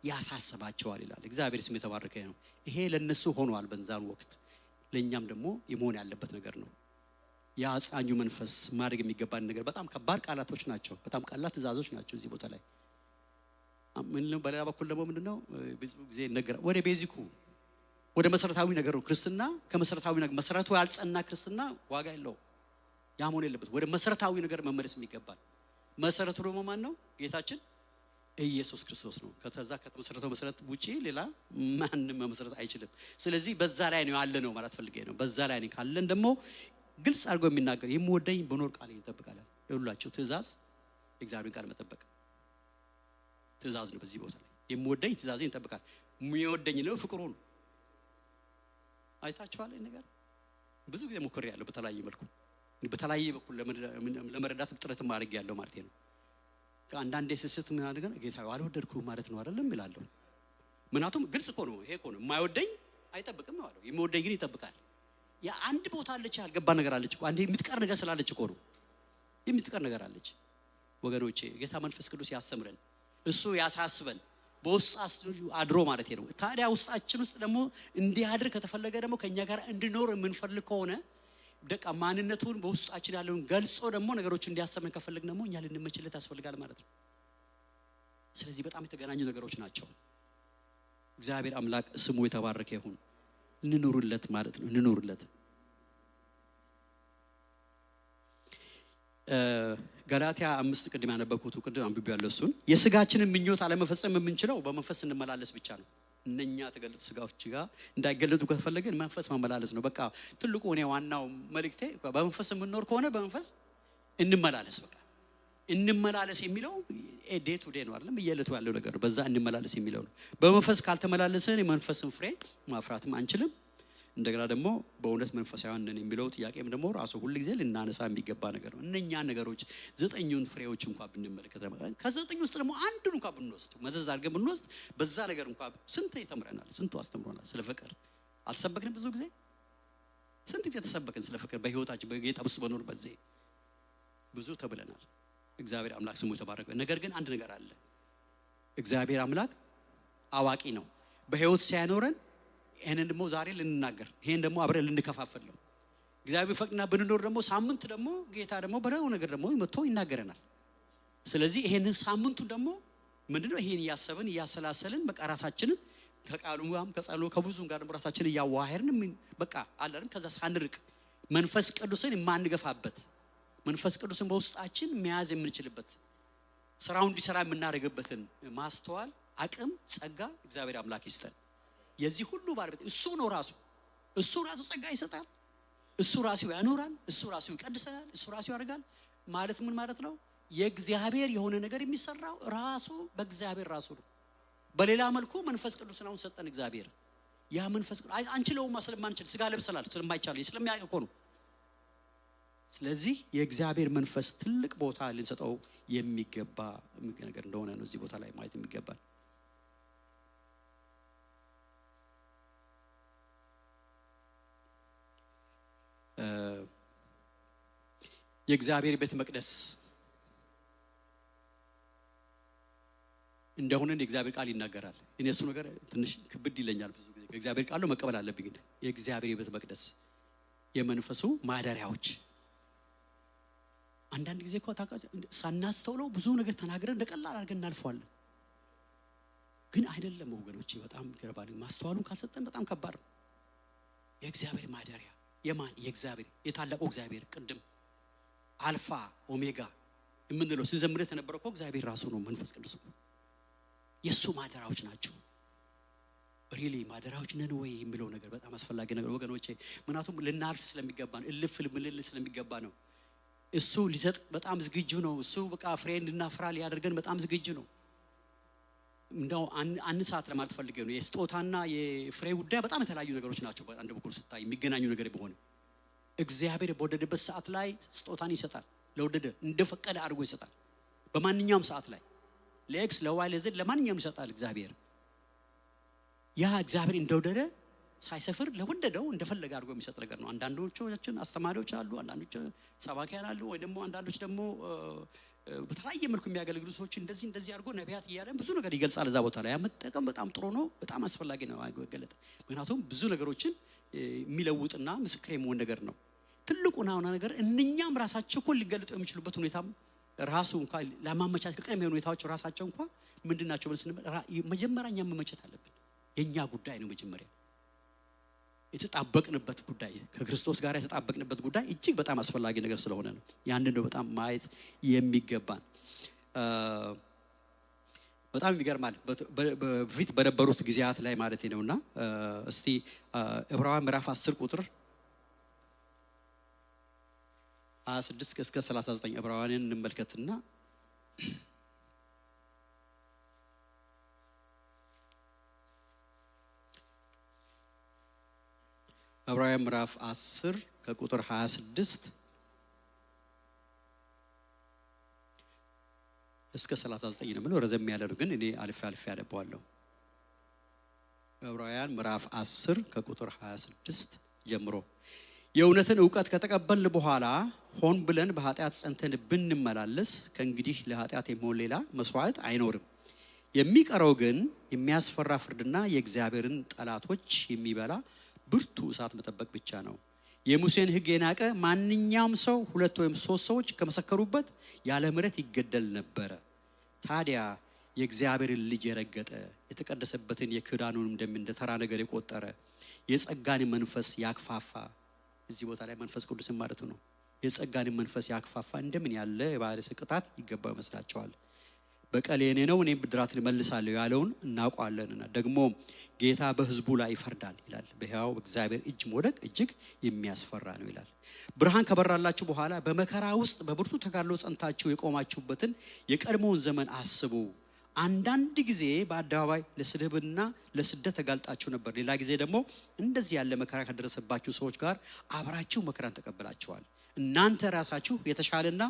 ያሳስባቸዋል ይላል። እግዚአብሔር ስም የተባረከ ነው። ይሄ ለነሱ ሆኗል በዛን ወቅት፣ ለኛም ደግሞ የመሆን ያለበት ነገር ነው። የአጽናኙ መንፈስ ማድረግ የሚገባን ነገር በጣም ከባድ ቃላቶች ናቸው፣ በጣም ቀላል ትእዛዞች ናቸው እዚህ ቦታ ላይ። በሌላ በኩል ደግሞ ምንድነው ብዙ ጊዜ ነገር ወደ ቤዚኩ ወደ መሰረታዊ ነገር ነው። ክርስትና ከመሰረታዊ ነገር መሰረቱ ያልጸና ክርስትና ዋጋ የለው፣ ያሞን የለበት። ወደ መሰረታዊ ነገር መመለስ የሚገባል። መሰረቱ ደግሞ ማን ነው? ጌታችን ኢየሱስ ክርስቶስ ነው። ከተዛ ከተመሰረተው መሰረት ውጪ ሌላ ማንንም መሰረት አይችልም። ስለዚህ በዛ ላይ ነው ያለ ነው ማለት ፈልጌ ነው። በዛ ላይ ነው ካለን ደግሞ ግልጽ አድርጎ የሚናገር የሚወደኝ በኖር ቃል ይጠብቃል። ይሁላችሁ ትእዛዝ እግዚአብሔርን ቃል መጠበቅ ትእዛዝ ነው። በዚህ ቦታ ላይ የሚወደኝ ትእዛዜን ይጠብቃል። የሚወደኝ ነው ፍቅሩ ነው። አይታችኋል ነገር ብዙ ጊዜ ሞክሬያለሁ በተለያየ መልኩ በተለያየ በኩል ለመረዳት ጥረት ማድረግ ያለው ማለት ነው። አንዳንዴ ስስት ምን አድርገን ጌታዬ አልወደድኩም ማለት ነው አይደለም ይላልው። ምክንያቱም ግልጽ እኮ ነው፣ ይሄ እኮ ነው የማይወደኝ አይጠብቅም ነው አለው። የሚወደኝ ግን ይጠብቃል። የአንድ ቦታ አለች ያልገባ ነገር አለች እኮ አንዴ የምትቀር ነገር ስላለች እኮ ነው የምትቀር ነገር አለች። ወገኖቼ ጌታ መንፈስ ቅዱስ ያስተምረን፣ እሱ ያሳስበን። በውስጣችን አድሮ ማለት ነው። ታዲያ ውስጣችን ውስጥ ደግሞ እንዲያድር ከተፈለገ ደግሞ ከኛ ጋር እንድኖር የምንፈልግ ከሆነ ደቃ ማንነቱን በውስጣችን ያለውን ገልጾ ደግሞ ነገሮች እንዲያሰብን ከፈለግ ደግሞ እኛ ልንመችለት ያስፈልጋል ማለት ነው። ስለዚህ በጣም የተገናኙ ነገሮች ናቸው። እግዚአብሔር አምላክ ስሙ የተባረከ ይሁን። እንኑርለት ማለት ነው። እንኑርለት። ገላትያ 5 ቅድም ያነበብኩት ቅድም አንብቤያለሁ። እሱን የሥጋችንን ምኞት አለመፈጸም የምንችለው በመንፈስ እንመላለስ ብቻ ነው። እነኛ ተገለጡ ሥጋዎች ጋር እንዳይገለጡ ከተፈለገን መንፈስ መመላለስ ነው። በቃ ትልቁ እኔ ዋናው መልእክቴ በመንፈስ የምንኖር ከሆነ በመንፈስ እንመላለስ። በቃ እንመላለስ የሚለው ዴይ ቱ ዴይ ነው አይደለም፣ እየለቱ ያለው ነገር ነው። በዛ እንመላለስ የሚለው ነው። በመንፈስ ካልተመላለስን የመንፈስን ፍሬ ማፍራትም አንችልም። እንደገና ደግሞ በእውነት መንፈሳዊያን ነን የሚለው ጥያቄም ደግሞ ራሱ ሁሉ ጊዜ ልናነሳ የሚገባ ነገር ነው። እነኛ ነገሮች 9ኙን ፍሬዎች እንኳን ብንመለከት ከ9 ውስጥ ደግሞ አንዱን እንኳን ብንወስድ መዘዝ አድርገን ብንወስድ በዛ ነገር እንኳን ስንት ተምረናል። ስንቱ አስተምሮናል። ስለ ፍቅር አልተሰበክንም? ብዙ ጊዜ ስንት ጊዜ ተሰበክን ስለ ፍቅር። በህይወታችን በጌታ ውስጥ በኖር በዚህ ብዙ ተብለናል። እግዚአብሔር አምላክ ስሙ የተባረከ። ነገር ግን አንድ ነገር አለ። እግዚአብሔር አምላክ አዋቂ ነው። በህይወት ሲያኖረን ይሄንን ደግሞ ዛሬ ልንናገር፣ ይሄን ደግሞ አብረን ልንከፋፈል ነው። እግዚአብሔር ፈቅድና ብንኖር ደግሞ ሳምንት ደግሞ ጌታ ደግሞ በረው ነገር ደግሞ መጥቶ ይናገረናል። ስለዚህ ይሄንን ሳምንቱ ደግሞ ምንድነው ይሄን እያሰብን እያሰላሰልን በቃ ራሳችንን ከቃሉ ጋርም ከጸሎት ከብዙም ጋር ደግሞ ራሳችንን እያዋሃርን በቃ አለን። ከዛ ሳንርቅ መንፈስ ቅዱስን የማንገፋበት መንፈስ ቅዱስን በውስጣችን መያዝ የምንችልበት ስራው እንዲሰራ የምናደርግበትን ማስተዋል አቅም ጸጋ እግዚአብሔር አምላክ ይስጠን። የዚህ ሁሉ ባለቤት እሱ ነው። እሱ ራሱ ጸጋ ይሰጣል። እሱ ራሱ ያኖራል። እሱ ራሱ ይቀድሰናል። እሱ ራሱ ያደርጋል። ማለት ምን ማለት ነው? የእግዚአብሔር የሆነ ነገር የሚሰራው ራሱ በእግዚአብሔር ራሱ ነው። በሌላ መልኩ መንፈስ ቅዱስን አሁን ሰጠን እግዚአብሔር። ያ መንፈስ ቅዱስ አንችለውማ ስለማንችል ስጋ ለብሰናል ስለማይቻል ስለሚያውቅ እኮ ነው። ስለዚህ የእግዚአብሔር መንፈስ ትልቅ ቦታ ልንሰጠው የሚገባ ነገር እንደሆነ ነው እዚህ ቦታ ላይ ማየት የሚገባል። የእግዚአብሔር ቤተ መቅደስ እንደሆነ የእግዚአብሔር ቃል ይናገራል። እኔ እሱ ነገር ትንሽ ክብድ ይለኛል ብዙ ጊዜ። ከእግዚአብሔር ቃል ነው መቀበል አለብኝ። ግን የእግዚአብሔር ቤተ መቅደስ የመንፈሱ ማደሪያዎች አንዳንድ ጊዜ እኮ ሳናስተውለው ብዙ ነገር ተናግረን እንደቀላል አድርገን እናልፈዋለን። ግን አይደለም ወገኖቼ፣ በጣም ይገርማል። ማስተዋሉን ካልሰጠን በጣም ከባድ ነው። የእግዚአብሔር ማደሪያ የማን? የእግዚአብሔር የታላቁ እግዚአብሔር ቅድም አልፋ ኦሜጋ የምንለው ስንዘምር የተነበረው እኮ እግዚአብሔር ራሱ ነው። መንፈስ ቅዱስ ነው። የሱ ማደሪያዎች ናቸው። ሪሊ ማደሪያዎች ነን ወይ የሚለው ነገር በጣም አስፈላጊ ነገር ወገኖቼ። ምክንያቱም ልናልፍ ስለሚገባ ነው። እልፍ ልምልል ስለሚገባ ነው። እሱ ሊሰጥ በጣም ዝግጁ ነው። እሱ በቃ ፍሬ እንድናፈራ ሊያደርገን በጣም ዝግጁ ነው። እንደው አንሳት ለማለት ፈልጌ ነው። የስጦታና የፍሬ ጉዳይ በጣም የተለያዩ ነገሮች ናቸው። በአንድ በኩል ስታይ የሚገናኙ ነገር ቢሆን እግዚአብሔር በወደደበት ሰዓት ላይ ስጦታን ይሰጣል። ለወደደ እንደፈቀደ አድርጎ ይሰጣል። በማንኛውም ሰዓት ላይ ለኤክስ ለዋይ ለዘድ ለማንኛውም ይሰጣል እግዚአብሔር። ያ እግዚአብሔር እንደወደደ ሳይሰፍር ለወደደው እንደፈለገ አድርጎ የሚሰጥ ነገር ነው። አንዳንዶቻችን አስተማሪዎች አሉ፣ አንዳንዶች ሰባኪያን አሉ፣ ወይ ደግሞ አንዳንዶች ደግሞ በተለያየ መልኩ የሚያገለግሉ ሰዎች እንደዚህ አድርጎ ነቢያት እያለን ብዙ ነገር ይገልጻል። እዛ ቦታ ላይ መጠቀም በጣም ጥሩ ነው፣ በጣም አስፈላጊ ነው አይገለጥ። ምክንያቱም ብዙ ነገሮችን የሚለውጥና ምስክር የሚሆን ነገር ነው። ትልቁና ነገር እነኛም ራሳቸው እኮ ሊገልጡ የሚችሉበት ሁኔታም ራሱ እንኳን ለማመቻቸት ከቀደም የሆኑ ሁኔታዎች ራሳቸው እንኳን ምንድናቸው ብለን ስንል መጀመሪያ እኛ መመቸት አለብን። የኛ ጉዳይ ነው መጀመሪያ የተጣበቅንበት ጉዳይ፣ ከክርስቶስ ጋር የተጣበቅንበት ጉዳይ እጅግ በጣም አስፈላጊ ነገር ስለሆነ ነው። ያንን ነው በጣም ማየት የሚገባን። በጣም ይገርማል። በፊት በነበሩት ጊዜያት ላይ ማለት ነውና እስቲ ዕብራውያን ምዕራፍ 10 ቁጥር 26 እስከ 39 ዕብራውያንን እንመልከትና ዕብራውያን ምዕራፍ 10 ከቁጥር 26 እስከ 39 ነው የምለው። ረዘም ያለ ነው ግን እኔ አልፌ ያነባዋለሁ። ዕብራውያን ምዕራፍ 10 ከቁጥር 26 ጀምሮ የእውነትን ዕውቀት ከተቀበልን በኋላ ሆን ብለን በኃጢአት ጸንተን ብንመላለስ ከእንግዲህ ለኃጢአት የሚሆን ሌላ መስዋዕት አይኖርም። የሚቀረው ግን የሚያስፈራ ፍርድና የእግዚአብሔርን ጠላቶች የሚበላ ብርቱ እሳት መጠበቅ ብቻ ነው። የሙሴን ሕግ የናቀ ማንኛውም ሰው 2 ወይም 3 ሰዎች ከመሰከሩበት ያለ ምሕረት ይገደል ነበረ። ታዲያ የእግዚአብሔርን ልጅ የረገጠ የተቀደሰበትን የክዳኑንም ደም እንደ ተራ ነገር የቆጠረ የጸጋን መንፈስ ያክፋፋ፣ እዚህ ቦታ ላይ መንፈስ ቅዱስን ማለት ነው። የጸጋን መንፈስ ያክፋፋ እንደምን ያለ የባሰ ቅጣት ይገባው ይመስላችኋል? በቀል የኔ ነው እኔም ብድራትን እመልሳለሁ ያለውን እናውቃለንና ደግሞ ጌታ በሕዝቡ ላይ ይፈርዳል ይላል። በሕያው እግዚአብሔር እጅ መውደቅ እጅግ የሚያስፈራ ነው ይላል። ብርሃን ከበራላችሁ በኋላ በመከራ ውስጥ በብርቱ ተጋድሎ ጸንታችሁ የቆማችሁበትን የቀድሞውን ዘመን አስቡ። አንዳንድ ጊዜ በአደባባይ ለስድብና ለስደት ተጋልጣችሁ ነበር። ሌላ ጊዜ ደግሞ እንደዚህ ያለ መከራ ከደረሰባችሁ ሰዎች ጋር አብራችሁ መከራን ተቀበላችኋል። እናንተ ራሳችሁ የተሻለና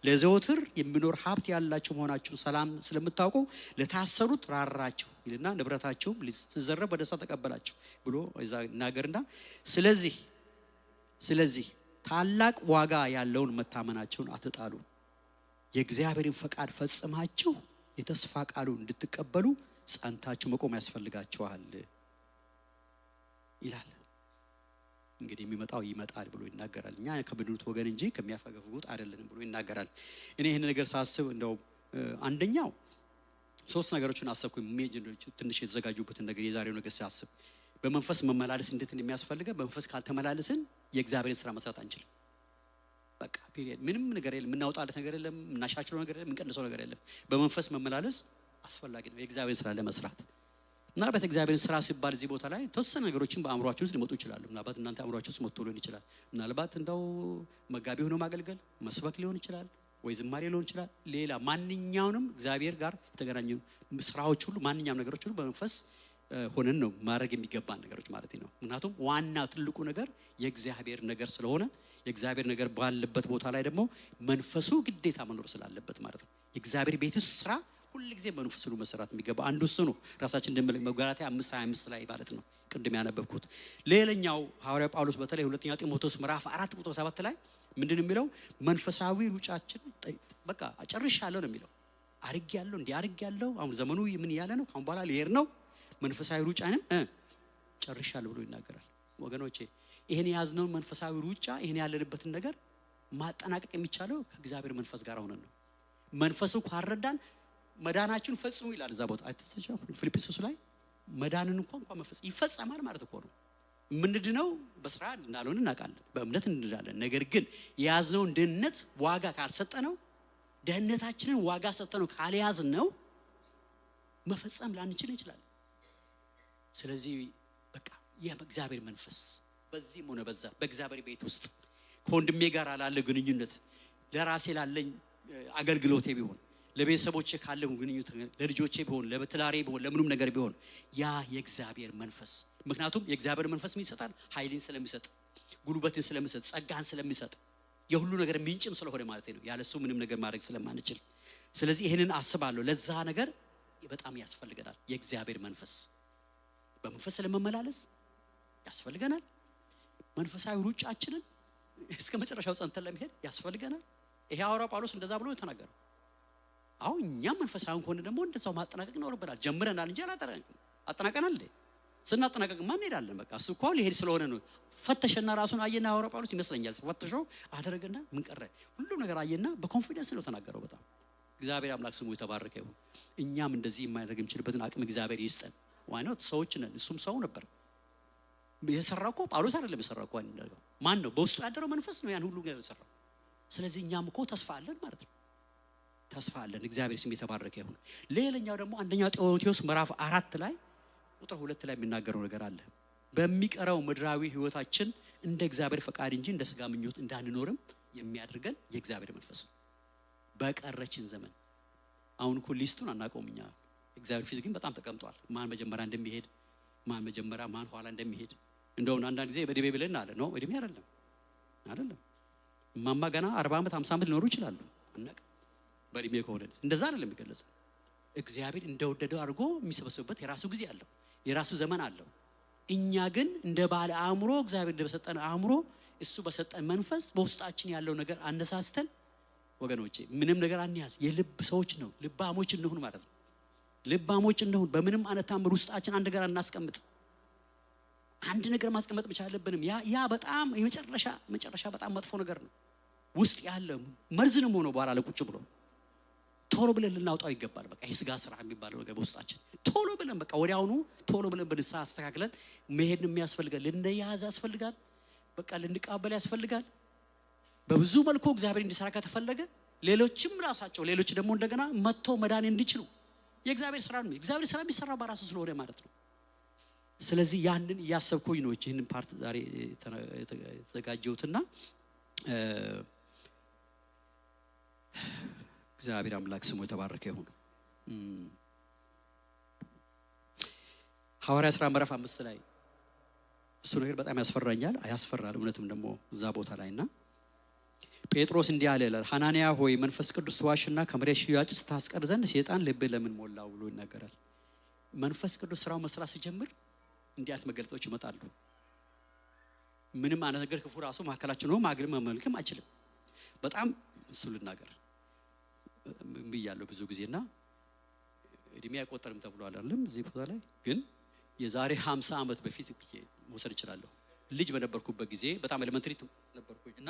ለዘወትር የሚኖር ሀብት ያላችሁ መሆናችሁ ሰላም ስለምታውቁ ለታሰሩት ራራችሁ ይልና ንብረታችሁም ሲዘረፍ በደስታ ተቀበላችሁ ብሎ ይናገርና ስለዚህ ታላቅ ዋጋ ያለውን መታመናችሁን አትጣሉ። የእግዚአብሔርን ፈቃድ ፈጽማችሁ የተስፋ ቃሉ እንድትቀበሉ ጸንታችሁ መቆም ያስፈልጋችኋል ይላል። እንግዲህ የሚመጣው ይመጣል ብሎ ይናገራል። እኛ ከብድሩት ወገን እንጂ ከሚያፈገፍጉት አይደለንም ብሎ ይናገራል። እኔ ይህን ነገር ሳስብ እንደው አንደኛው 3 ነገሮችን አሰብኩኝ። ትንሽ የተዘጋጁበትን ነገር የዛሬው ነገር ሳስብ በመንፈስ መመላለስ እንዴት እንደሚያስፈልገ፣ በመንፈስ ካልተመላለስን የእግዚአብሔርን ስራ መስራት አንችልም። በቃ ፒሪየድ። ምንም ነገር የለም፣ የምናወጣለት ነገር የለም፣ የምናሻሽለው ነገር የለም፣ የምንቀንሰው ነገር የለም። በመንፈስ መመላለስ አስፈላጊ ነው የእግዚአብሔርን ስራ ለመስራት። ምናልባት እግዚአብሔርን ስራ ሲባል እዚህ ቦታ ላይ ተወሰነ ነገሮችን በአእምሯችሁ ውስጥ ሊመጡ ይችላሉ። ምናልባት እናንተ አእምሯችሁ ውስጥ መጥቶ ሊሆን ይችላል። ምናልባት እንደው መጋቢ ሆኖ ማገልገል፣ መስበክ ሊሆን ይችላል፣ ወይ ዝማሬ ሊሆን ይችላል። ሌላ ማንኛውንም እግዚአብሔር ጋር የተገናኙ ስራዎች ሁሉ፣ ማንኛውም ነገሮች ሁሉ በመንፈስ ሆነን ነው ማድረግ የሚገባን ነገሮች ማለት ነው። ምክንያቱም ዋና ትልቁ ነገር የእግዚአብሔር ነገር ስለሆነ የእግዚአብሔር ነገር ባለበት ቦታ ላይ ደግሞ መንፈሱ ግዴታ መኖር ስላለበት ማለት ነው። የእግዚአብሔር ቤት ውስጥ ስራ ሁሉ ጊዜ መንፈሱ ነው መሰራት የሚገባ። አንዱ እሱ ነው። ራሳችን እንደምንለው ገላትያ 5:25 ላይ ማለት ነው ቅድም ያነበብኩት። ሌላኛው ሐዋርያው ጳውሎስ በተለይ ሁለተኛ ጢሞቴዎስ ምዕራፍ 4 ቁጥር 7 ላይ ምንድነው የሚለው? መንፈሳዊ ሩጫችን በቃ ጨርሻለሁ ነው የሚለው። አርጌያለሁ፣ እንዲህ አርጌያለሁ። አሁን ዘመኑ ምን ያለ ነው? ካሁን በኋላ ልሄድ ነው። መንፈሳዊ ሩጫንም ጨርሻለሁ ብሎ ይናገራል። ወገኖቼ ይሄን ያዝነው መንፈሳዊ ሩጫ፣ ይሄን ያለንበትን ነገር ማጠናቀቅ የሚቻለው ከእግዚአብሔር መንፈስ ጋር ሆነን ነው። መንፈሱ ካረዳን መዳናችሁን ፈጽሙ ይላል እዛ ቦታ አይተሰቻው ፊልጵስዩስ ላይ መዳንን እንኳን መፈጽም ይፈጸማል ማለት እኮ ነው። ምንድነው? በስራ እንዳልሆነ እናውቃለን፣ በእምነት እንድናለን። ነገር ግን የያዝነውን ድህነት ዋጋ ካልሰጠነው፣ ድህነታችንን ዋጋ ሰጠነው ካልያዝነው መፈጸም ላንችል ይችላል። ስለዚህ በቃ የእግዚአብሔር መንፈስ በዚህም ሆነ በዛ በእግዚአብሔር ቤት ውስጥ ከወንድሜ ጋር ላለ ግንኙነት፣ ለራሴ ላለኝ አገልግሎቴ ቢሆን፣ ለቤተሰቦቼ ካለው ግንኙነት፣ ለልጆቼ ቢሆን፣ ለበትላሬ ቢሆን፣ ለምንም ነገር ቢሆን ያ የእግዚአብሔር መንፈስ። ምክንያቱም የእግዚአብሔር መንፈስ ምን ይሰጣል? ኃይልን ስለሚሰጥ፣ ጉልበትን ስለሚሰጥ፣ ጸጋን ስለሚሰጥ፣ የሁሉ ነገር ምንጭም ስለሆነ ማለት ነው። ያለሱ ምንም ነገር ማድረግ ስለማንችል፣ ስለዚህ ይሄንን አስባለሁ። ለዛ ነገር በጣም ያስፈልገናል የእግዚአብሔር መንፈስ። በመንፈስ ለመመላለስ ያስፈልገናል። መንፈሳዊ ሩጫችንን እስከ መጨረሻው ጸንተን ለመሄድ ያስፈልገናል። ይሄ ሐዋርያው ጳውሎስ እንደዛ ብሎ ተናገረ። አሁን እኛም መንፈሳዊ ሆነ ደግሞ እንደዛው ማጠናቀቅ ይኖርብናል። ጀምረናል እንጂ አጠናቀናል። ስናጠናቀቅ ማን ሄዳለን? በቃ እሱ እኮ ሊሄድ ስለሆነ ነው። ፈተሸና ራሱን አየና ሐዋርያው ጳውሎስ ይመስለኛል ፈተሸው አደረገና ምን ቀረ ሁሉ ነገር አየና በኮንፊደንስ ነው ተናገረው። በጣም እግዚአብሔር አምላክ ስሙ የተባረከ ይሁን። እኛም እንደዚህ የማያደርግ የምችልበትን አቅም እግዚአብሔር ይስጠን። ዋናው ሰዎች ነን። እሱም ሰው ነበር። የሰራው እኮ ጳውሎስ አይደለም የሰራው እኮ ማን ነው? በውስጡ ያደረው መንፈስ ነው ያን ሁሉ ነገር የሰራው። ስለዚህ እኛም እኮ ተስፋ አለን ማለት ነው። ተስፋ አለን። እግዚአብሔር ስም የተባረከ ይሁን። ሌላኛው ደግሞ አንደኛ ጢሞቴዎስ ምዕራፍ 4 ላይ ቁጥር 2 ላይ የሚናገረው ነገር አለ። በሚቀረው ምድራዊ ህይወታችን እንደ እግዚአብሔር ፈቃድ እንጂ እንደ ስጋ ምኞት እንዳንኖርም የሚያደርገን የእግዚአብሔር መንፈስ ነው። በቀረችን ዘመን አሁን እኮ ሊስቱን አናውቀውም እኛ። እግዚአብሔር ፊት ግን በጣም ተቀምጧል። ማን መጀመሪያ እንደሚሄድ፣ ማን መጀመሪያ ማን ኋላ እንደሚሄድ። እንደውም አንዳንድ ጊዜ በእድሜ ብለን አለ ነው። እድሜ አይደለም እማማ ገና 40 ዓመት 50 ዓመት ሊኖሩ ይችላሉ። አናውቅም። በእድሜ ከሆነ እንደዛ አይደለም የሚገለጸው። እግዚአብሔር እንደወደደው አድርጎ የሚሰበስብበት የራሱ ጊዜ አለው፣ የራሱ ዘመን አለው። እኛ ግን እንደ ባለ አእምሮ እግዚአብሔር እንደሰጠን አእምሮ እሱ በሰጠን መንፈስ በውስጣችን ያለው ነገር አነሳስተን ወገኖቼ ምንም ነገር አንያዝ። የልብ ሰዎች ነው፣ ልባሞች እንሁን ማለት ነው። ልባሞች እንደሆን በምንም አይነት ታምር ውስጣችን አንድ ነገር እናስቀምጥ። አንድ ነገር ማስቀመጥ ብቻ አለብንም። ያ በጣም የመጨረሻ በጣም መጥፎ ነገር ነው። ውስጥ ያለ መርዝንም ሆኖ በኋላ ለቁጭ ብሎ ቶሎ ብለን ልናውጣው ይገባል። በቃ የሥጋ ስራ የሚባለው ነገር በውስጣችን ቶሎ ብለን በቃ ወዲያውኑ ቶሎ ብለን በንስሐ አስተካክለን መሄድ ነው የሚያስፈልጋል። ልንያዝ ያስፈልጋል። በቃ ልንቀበል ያስፈልጋል። በብዙ መልኩ እግዚአብሔር እንዲሰራ ከተፈለገ ሌሎችም ራሳቸው ሌሎች ደግሞ እንደገና መጥቶ መዳን እንዲችሉ የእግዚአብሔር ስራ ነው። የእግዚአብሔር ስራ የሚሰራ በራሱ ስለሆነ ማለት ነው። ስለዚህ ያንን እያሰብኩኝ ነው ይህንን ፓርት ዛሬ የተዘጋጀሁትና እግዚአብሔር አምላክ ስሙ የተባረከ ይሁን። ሐዋርያ ሥራ ምዕራፍ 5 ላይ እሱ ነገር በጣም ያስፈራል እውነትም ደግሞ እዛ ቦታ ላይና ጴጥሮስ እንዲህ አለ ይላል፣ ሐናንያ ሆይ መንፈስ ቅዱስ ዋሽና ከመሬት ሽያጭ ስታስቀር ዘንድ ሰይጣን ልብህ ለምን ሞላው ብሎ ይናገራል። መንፈስ ቅዱስ ስራው መስራት ሲጀምር እንዲህ አይነት መገለጦች ይመጣሉ። ምንም አይነት ነገር ክፉ ራሱ ማከላችን ነው ማግለም መመልከም አይችልም። በጣም እሱ ልናገር ብያለሁ ብዙ ጊዜና እድሜ አይቆጠርም ተብሏል አይደለም እዚህ ቦታ ላይ ግን የዛሬ 50 ዓመት በፊት መውሰድ እችላለሁ። ልጅ በነበርኩበት ጊዜ በጣም ኤሌመንተሪ ነበርኩኝና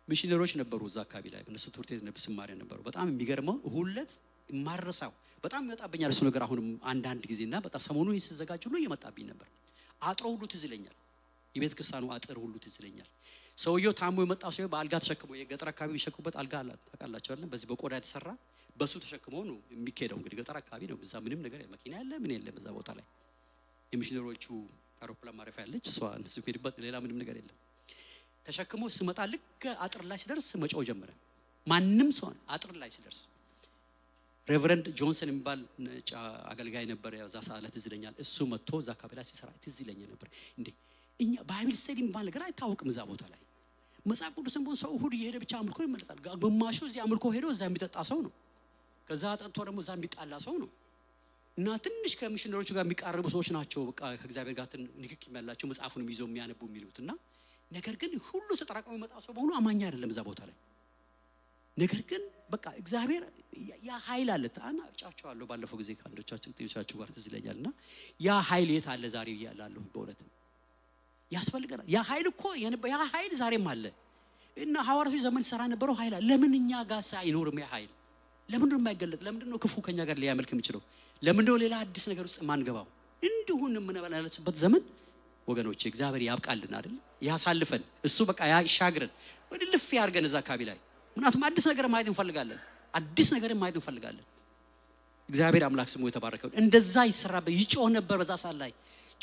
ሚሽነሮች ነበሩ እዛ አካባቢ ላይ በነሱ ትምህርት ቤት ነበር ስማር ነበሩ። በጣም የሚገርመው ሁለት ማረሳው በጣም ይመጣብኛል እሱ ነገር አሁንም አንዳንድ ጊዜና በጣም ሰሞኑ ሲዘጋጅ ሁሉ እየመጣብኝ ነበር። አጥሮ ሁሉ ትዝ ይለኛል። የቤተ ክርስቲያኑ አጥር ሁሉ ትዝ ይለኛል። ሰውየው ታሞ የመጣ ሰው በአልጋ ተሸክሞ የገጠር አካባቢ የሚሸክሙበት አልጋ አለ ታውቃላችሁ አይደል? በዚህ በቆዳ የተሰራ በሱ ተሸክሞ ነው የሚኬደው። እንግዲህ ገጠር አካባቢ ነው። እዛ ምንም ነገር መኪና ያለ ምን የለም በዛ ቦታ ላይ የሚሽነሮቹ አውሮፕላን ማረፊያ ያለች እሷ እነሱ ሄድበት ሌላ ምንም ነገር የለም። ተሸክሞ ስመጣ ልክ አጥር ላይ ሲደርስ መጮህ ጀመረ። ማንም ሰው አጥር ላይ ሲደርስ ሬቨረንድ ጆንሰን የሚባል አገልጋይ ነበር ያዛ ሰዓት ትዝ ይለኛል። እሱ መጥቶ እዛ አካባቢ ላይ ሲሰራ ትዝ ይለኛል ነበር። እንዴ እኛ ባይብል ስተዲ የሚባል ነገር አይታወቅም እዛ ቦታ ላይ። መጽሐፍ ቅዱስን ቦን ሰው እሑድ እየሄደ ብቻ አምልኮ ይመለጣል። ግማሹ እዚህ አምልኮ ሄዶ እዛ የሚጠጣ ሰው ነው። ከዛ ጠጥቶ ደግሞ እዛ የሚጣላ ሰው ነው። እና ትንሽ ከሚሽነሮቹ ጋር የሚቃረቡ ሰዎች ናቸው። በቃ ከእግዚአብሔር ጋር ንክኪ ያላቸው መጽሐፉንም ይዘው የሚያነቡ የሚሉትና ነገር ግን ሁሉ ተጠራቅሞ የመጣ ሰው በሙሉ አማኝ አይደለም እዛ ቦታ ላይ። ነገር ግን በቃ እግዚአብሔር ያ ኃይል አለ። አናጫቸዋለሁ ባለፈው ጊዜ ካንዶቻችን ጥዩቻችሁ ጋር ትዝ ይለኛልና ያ ኃይል የት አለ ዛሬ ይያላልሁ በእውነት ያስፈልገናል። ያ ኃይል እኮ ያ ኃይል ዛሬም አለ እና ሐዋርያቱ ዘመን ሰራ ነበረው ኃይል አለ። ለምን እኛ ጋር አይኖርም ያ ኃይል? ለምን ነው የማይገለጥ? ለምን ነው ክፉ ከኛ ጋር ሊያመልክ የሚችለው? ለምን ነው ሌላ አዲስ ነገር ውስጥ ማንገባው? እንዲሁን የምንበላልስበት ዘመን ወገኖቼ እግዚአብሔር ያብቃልን አይደል? ያሳልፈን እሱ በቃ ያሻግረን ወደ ልፍ ያርገን እዛ አካባቢ ላይ። ምክንያቱም አዲስ ነገር ማየት እንፈልጋለን። አዲስ ነገር ማየት እንፈልጋለን። እግዚአብሔር አምላክ ስሙ የተባረከው። እንደዛ ይሰራበት ይጮህ ነበር በዛ ሰዓት ላይ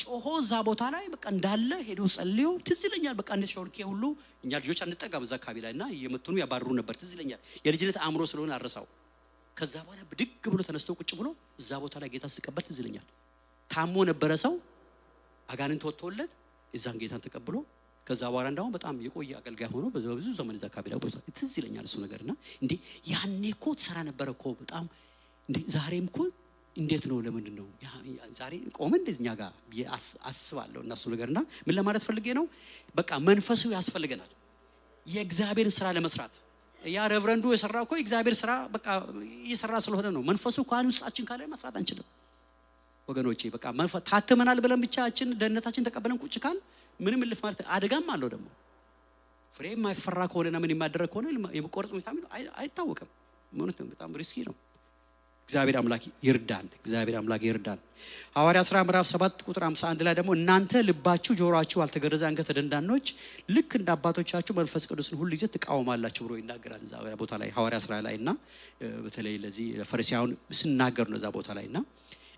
ጮሆ እዛ ቦታ ላይ በቃ እንዳለ ሄዶ ጸልዮ ትዝ ይለኛል። በቃ እንደ ሾርኬ ሁሉ እኛ ልጆች አንጠጋም እዛ አካባቢ ላይና እየመቱኑ ያባርሩ ነበር። ትዝ ይለኛል የልጅነት አእምሮ ስለሆነ አረሳው። ከዛ በኋላ ብድግ ብሎ ተነስቶ ቁጭ ብሎ እዛ ቦታ ላይ ጌታ ሲቀበል ትዝ ይለኛል። ታሞ ነበረ ሰው አጋንንት ወጥቶለት እዛን ጌታን ተቀብሎ ከዛ በኋላ እንዳው በጣም የቆየ አገልጋይ ሆኖ በብዙ ዘመን እዛ አካባቢ ላይ ቆይቷል። ትዝ ይለኛል እሱ ነገርና እንዴ ያኔ እኮ ተሰራ ነበር እኮ በጣም እንዴ ዛሬም እኮ እንዴት ነው ለምንድን ነው ዛሬ ቆመ እንደኛ ጋር አስባለሁ። እና እሱ ነገርና ምን ለማለት ፈልጌ ነው በቃ መንፈሱ ያስፈልገናል የእግዚአብሔር ስራ ለመስራት። ያ ሬቨረንዱ የሰራው እኮ የእግዚአብሔር ስራ በቃ እየሰራ ስለሆነ ነው። መንፈሱ ኳን ውስጣችን ካለ መስራት አንችልም ወገኖቼ። በቃ መንፈስ ታተመናል ብለን ብቻችን ደህንነታችን ተቀበለን ቁጭ ካል ምንም ልፍ ማለት አደጋም አለው። ደግሞ ፍሬ የማይፈራ ከሆነና ምን የማይደረግ ከሆነ የመቆረጥ ሁኔታ አይታወቅም። ማለት ነው በጣም ሪስኪ ነው። እግዚአብሔር አምላክ ይርዳን። እግዚአብሔር አምላክ ይርዳን። ሐዋርያ ሥራ ምዕራፍ 7 ቁጥር 51 ላይ ደግሞ እናንተ ልባችሁ ጆሮአችሁ አልተገረዘ አንገተ ደንዳኖች ልክ እንደ አባቶቻችሁ መንፈስ ቅዱስን ሁሉ ጊዜ ትቃወማላችሁ ብሎ ይናገራል እዛ ቦታ ላይ ሐዋርያ ሥራ ላይና በተለይ ለዚህ ለፈሪሳውያን ሲናገር ነው እዛ ቦታ ላይና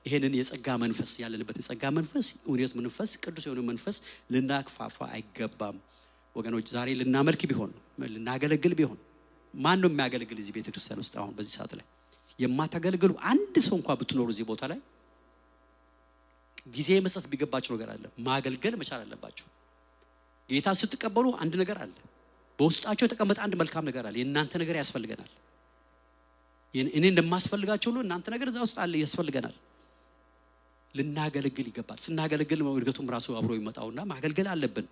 ይሄንን የጸጋ መንፈስ ያለንበት የጸጋ መንፈስ እውነት መንፈስ ቅዱስ የሆነ መንፈስ ልናክፋፋ አይገባም ወገኖች። ዛሬ ልናመልክ ቢሆን ልናገለግል ቢሆን ማን ነው የሚያገለግል እዚህ ቤተክርስቲያን ውስጥ አሁን በዚህ ሰዓት ላይ የማታገለግሉ አንድ ሰው እንኳን ብትኖሩ እዚህ ቦታ ላይ ጊዜ መስጠት ቢገባችሁ ነገር አለ። ማገልገል መቻል አለባችሁ። ጌታ ስትቀበሉ አንድ ነገር አለ በውስጣችሁ የተቀመጠ አንድ መልካም ነገር አለ። የእናንተ ነገር ያስፈልገናል። እኔ እንደማስፈልጋችሁ ሁሉ እናንተ ነገር እዛ ውስጥ አለ ያስፈልገናል። ልናገለግል ይገባል። ስናገለግል እድገቱም ራሱ አብሮ ይመጣውና ማገልገል አለብን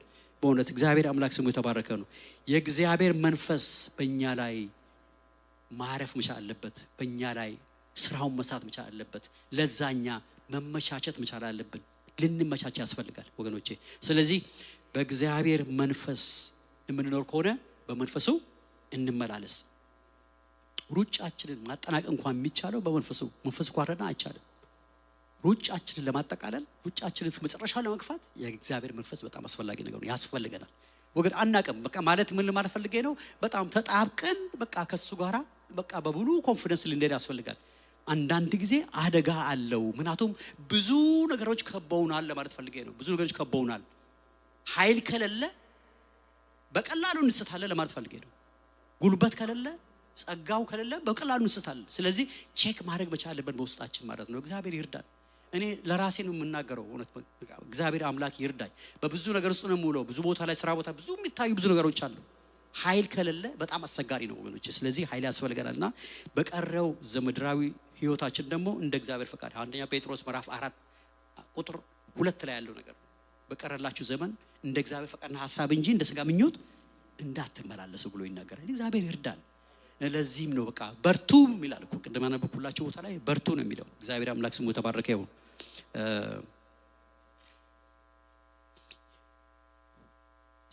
በእውነት። እግዚአብሔር አምላክ ስሙ የተባረከ ነው። የእግዚአብሔር መንፈስ በእኛ ላይ ማረፍ መቻል አለበት። በእኛ ላይ ስራውን መስራት መቻል አለበት። ለዛኛ መመቻቸት መቻል አለብን። ልንመቻች ያስፈልጋል ወገኖቼ። ስለዚህ በእግዚአብሔር መንፈስ የምንኖር ከሆነ በመንፈሱ እንመላለስ። ሩጫችንን ማጠናቀቅ እንኳን የሚቻለው በመንፈሱ መንፈስ ቋረና አይቻልም። ሩጫችንን ለማጠቃለል ሩጫችንን እስከ መጨረሻው ለመግፋት የእግዚአብሔር መንፈስ በጣም አስፈላጊ ነገር ነው፣ ያስፈልገናል ወገን። አናቀም በቃ ማለት ምን ለማለት ፈልጌ ነው? በጣም ተጣብቀን በቃ ከሱ ጋራ በቃ በሙሉ ኮንፊደንስ ልንሄድ ያስፈልጋል። አንዳንድ ጊዜ አደጋ አለው። ምክንያቱም ብዙ ነገሮች ከበውናል ለማለት ፈልጌ ነው። ብዙ ነገሮች ከበውናል። ኃይል ከሌለ በቀላሉ እንስታለን ለማለት ፈልጌ ነው። ጉልበት ከሌለ ጸጋው ከሌለ በቀላሉ እንስታለን። ስለዚህ ቼክ ማድረግ መቻል አለብን በውስጣችን ማለት ነው። እግዚአብሔር ይርዳን። እኔ ለራሴ ነው የምናገረው እውነት እግዚአብሔር አምላክ ይርዳኝ። በብዙ ነገር ውስጥ ነው የምውለው። ብዙ ቦታ ላይ ስራ ቦታ ብዙ የሚታዩ ብዙ ነገሮች አሉ። ኃይል ከሌለ በጣም አስቸጋሪ ነው ወገኖች። ስለዚህ ኃይል ያስፈልገናልና በቀረው ዘመድራዊ ህይወታችን ደግሞ እንደ እግዚአብሔር ፈቃድ አንደኛ ጴጥሮስ ምዕራፍ 4 ቁጥር 2 ላይ ያለው ነገር በቀረላችሁ ዘመን እንደ እግዚአብሔር ፈቃድና ሐሳብ እንጂ እንደ ሥጋ ምኞት እንዳትመላለሱ ብሎ ይናገራል። እግዚአብሔር ይርዳን። ለዚህም ነው በቃ በርቱ ይላል እኮ ቅድም ያነበብኩላችሁ ቦታ ላይ በርቱ ነው የሚለው። እግዚአብሔር አምላክ ስሙ የተባረከ ይሁን።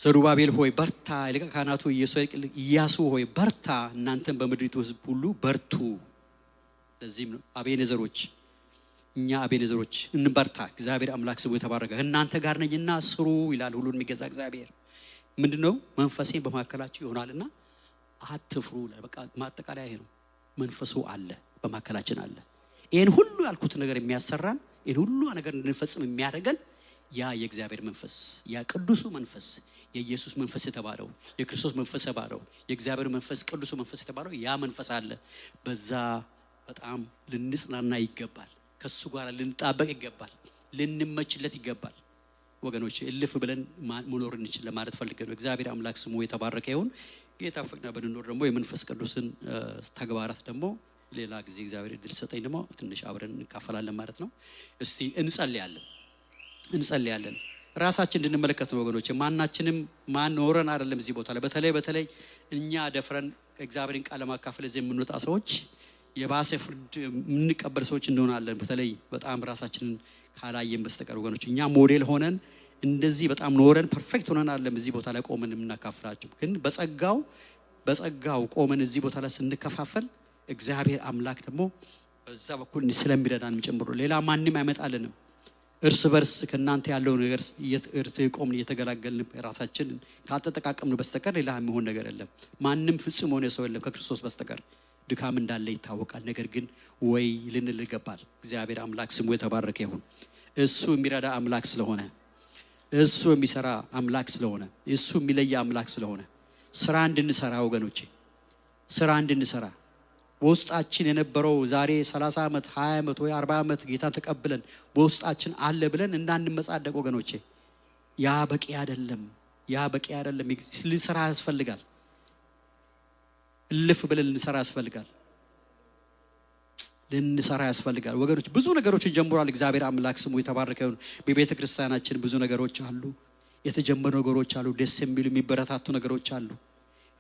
ዘሩባቤል ሆይ በርታ፣ ሊቀ ካህናቱ ኢያሱ ሆይ በርታ፣ እናንተም በምድሪቱ ሕዝብ ሁሉ በርቱ። ለዚህም ነው አቤኔዘሮች እኛ አቤኔዘሮች እንበርታ። እግዚአብሔር አምላክ ስሙ የተባረከ እናንተ ጋር ነኝና ስሩ ይላል ሁሉን የሚገዛ እግዚአብሔር። ምንድነው መንፈሴን በመካከላችሁ ይሆናልና አትፍሩ። በቃ ማጠቃለያ ይሄ ነው። መንፈሱ አለ በመካከላችን አለ። ይሄን ሁሉ ያልኩት ነገር የሚያሰራን ይሄን ሁሉ ነገር እንድንፈጽም የሚያደርገን ያ የእግዚአብሔር መንፈስ ያ ቅዱሱ መንፈስ የኢየሱስ መንፈስ የተባለው የክርስቶስ መንፈስ የተባለው የእግዚአብሔር መንፈስ ቅዱሱ መንፈስ የተባለው ያ መንፈስ አለ። በዛ በጣም ልንጽናና ይገባል። ከሱ ጋር ልንጣበቅ ይገባል። ልንመችለት ይገባል ወገኖች። እልፍ ብለን መኖር እንችል ለማለት ፈልገን ነው። እግዚአብሔር አምላክ ስሙ የተባረከ ይሁን። ጌታ ፈቅዳ በድኖር ደግሞ የመንፈስ ቅዱስን ተግባራት ደግሞ ሌላ ጊዜ እግዚአብሔር እድል ሰጠኝ ደግሞ ትንሽ አብረን እንካፈላለን ማለት ነው። እስቲ እንጸልያለን ራሳችን እንድንመለከት ነው ወገኖች። ማናችንም ማን ኖረን አይደለም እዚህ ቦታ ላይ በተለይ እኛ ደፍረን እግዚአብሔርን ቃል ለማካፈል እዚህ የምንወጣ ሰዎች የባሰ ፍርድ የምንቀበል ሰዎች እንሆናለን። በተለይ በጣም ራሳችንን ካላየን በስተቀር ወገኖች። እኛ ሞዴል ሆነን እንደዚህ በጣም ኖረን ፐርፌክት ሆነን አይደለም እዚህ ቦታ ላይ ቆመን የምናካፍላችሁ። ግን በጸጋው ቆመን እዚህ ቦታ ላይ ስንከፋፈል እግዚአብሔር አምላክ ደግሞ በዛ በኩል ስለሚረዳን ጨምሮ ሌላ ማንም አይመጣልንም። እርስ በርስ ከናንተ ያለው ነገር ቆምን እየተገላገልን ራሳችንን ካልተጠቃቀምን በስተቀር ሌላ የሚሆን ነገር የለም። ማንም ፍጹም ሆነ ሰው የለም ከክርስቶስ በስተቀር። ድካም እንዳለ ይታወቃል። ነገር ግን ወይ ልንል ይገባል። እግዚአብሔር አምላክ ስሙ የተባረከ ይሁን። እሱ የሚረዳ አምላክ ስለሆነ፣ እሱ የሚሰራ አምላክ ስለሆነ፣ እሱ የሚለይ አምላክ ስለሆነ ስራ እንድንሰራ ወገኖቼ፣ ስራ እንድንሰራ በውስጣችን የነበረው ዛሬ 30 ዓመት 20 ዓመት ወይ 40 ዓመት ጌታን ተቀብለን በውስጣችን አለ ብለን እንዳንመጻደቅ ወገኖቼ። ያ በቂ አይደለም። ልንሰራ ያስፈልጋል። እልፍ ብለን ልንሰራ ያስፈልጋል ወገኖች። ብዙ ነገሮችን ጀምሯል እግዚአብሔር አምላክ ስሙ የተባረከ ይሁን። በቤተ ክርስቲያናችን ብዙ ነገሮች አሉ፣ የተጀመሩ ነገሮች አሉ፣ ደስ የሚሉ የሚበረታቱ ነገሮች አሉ።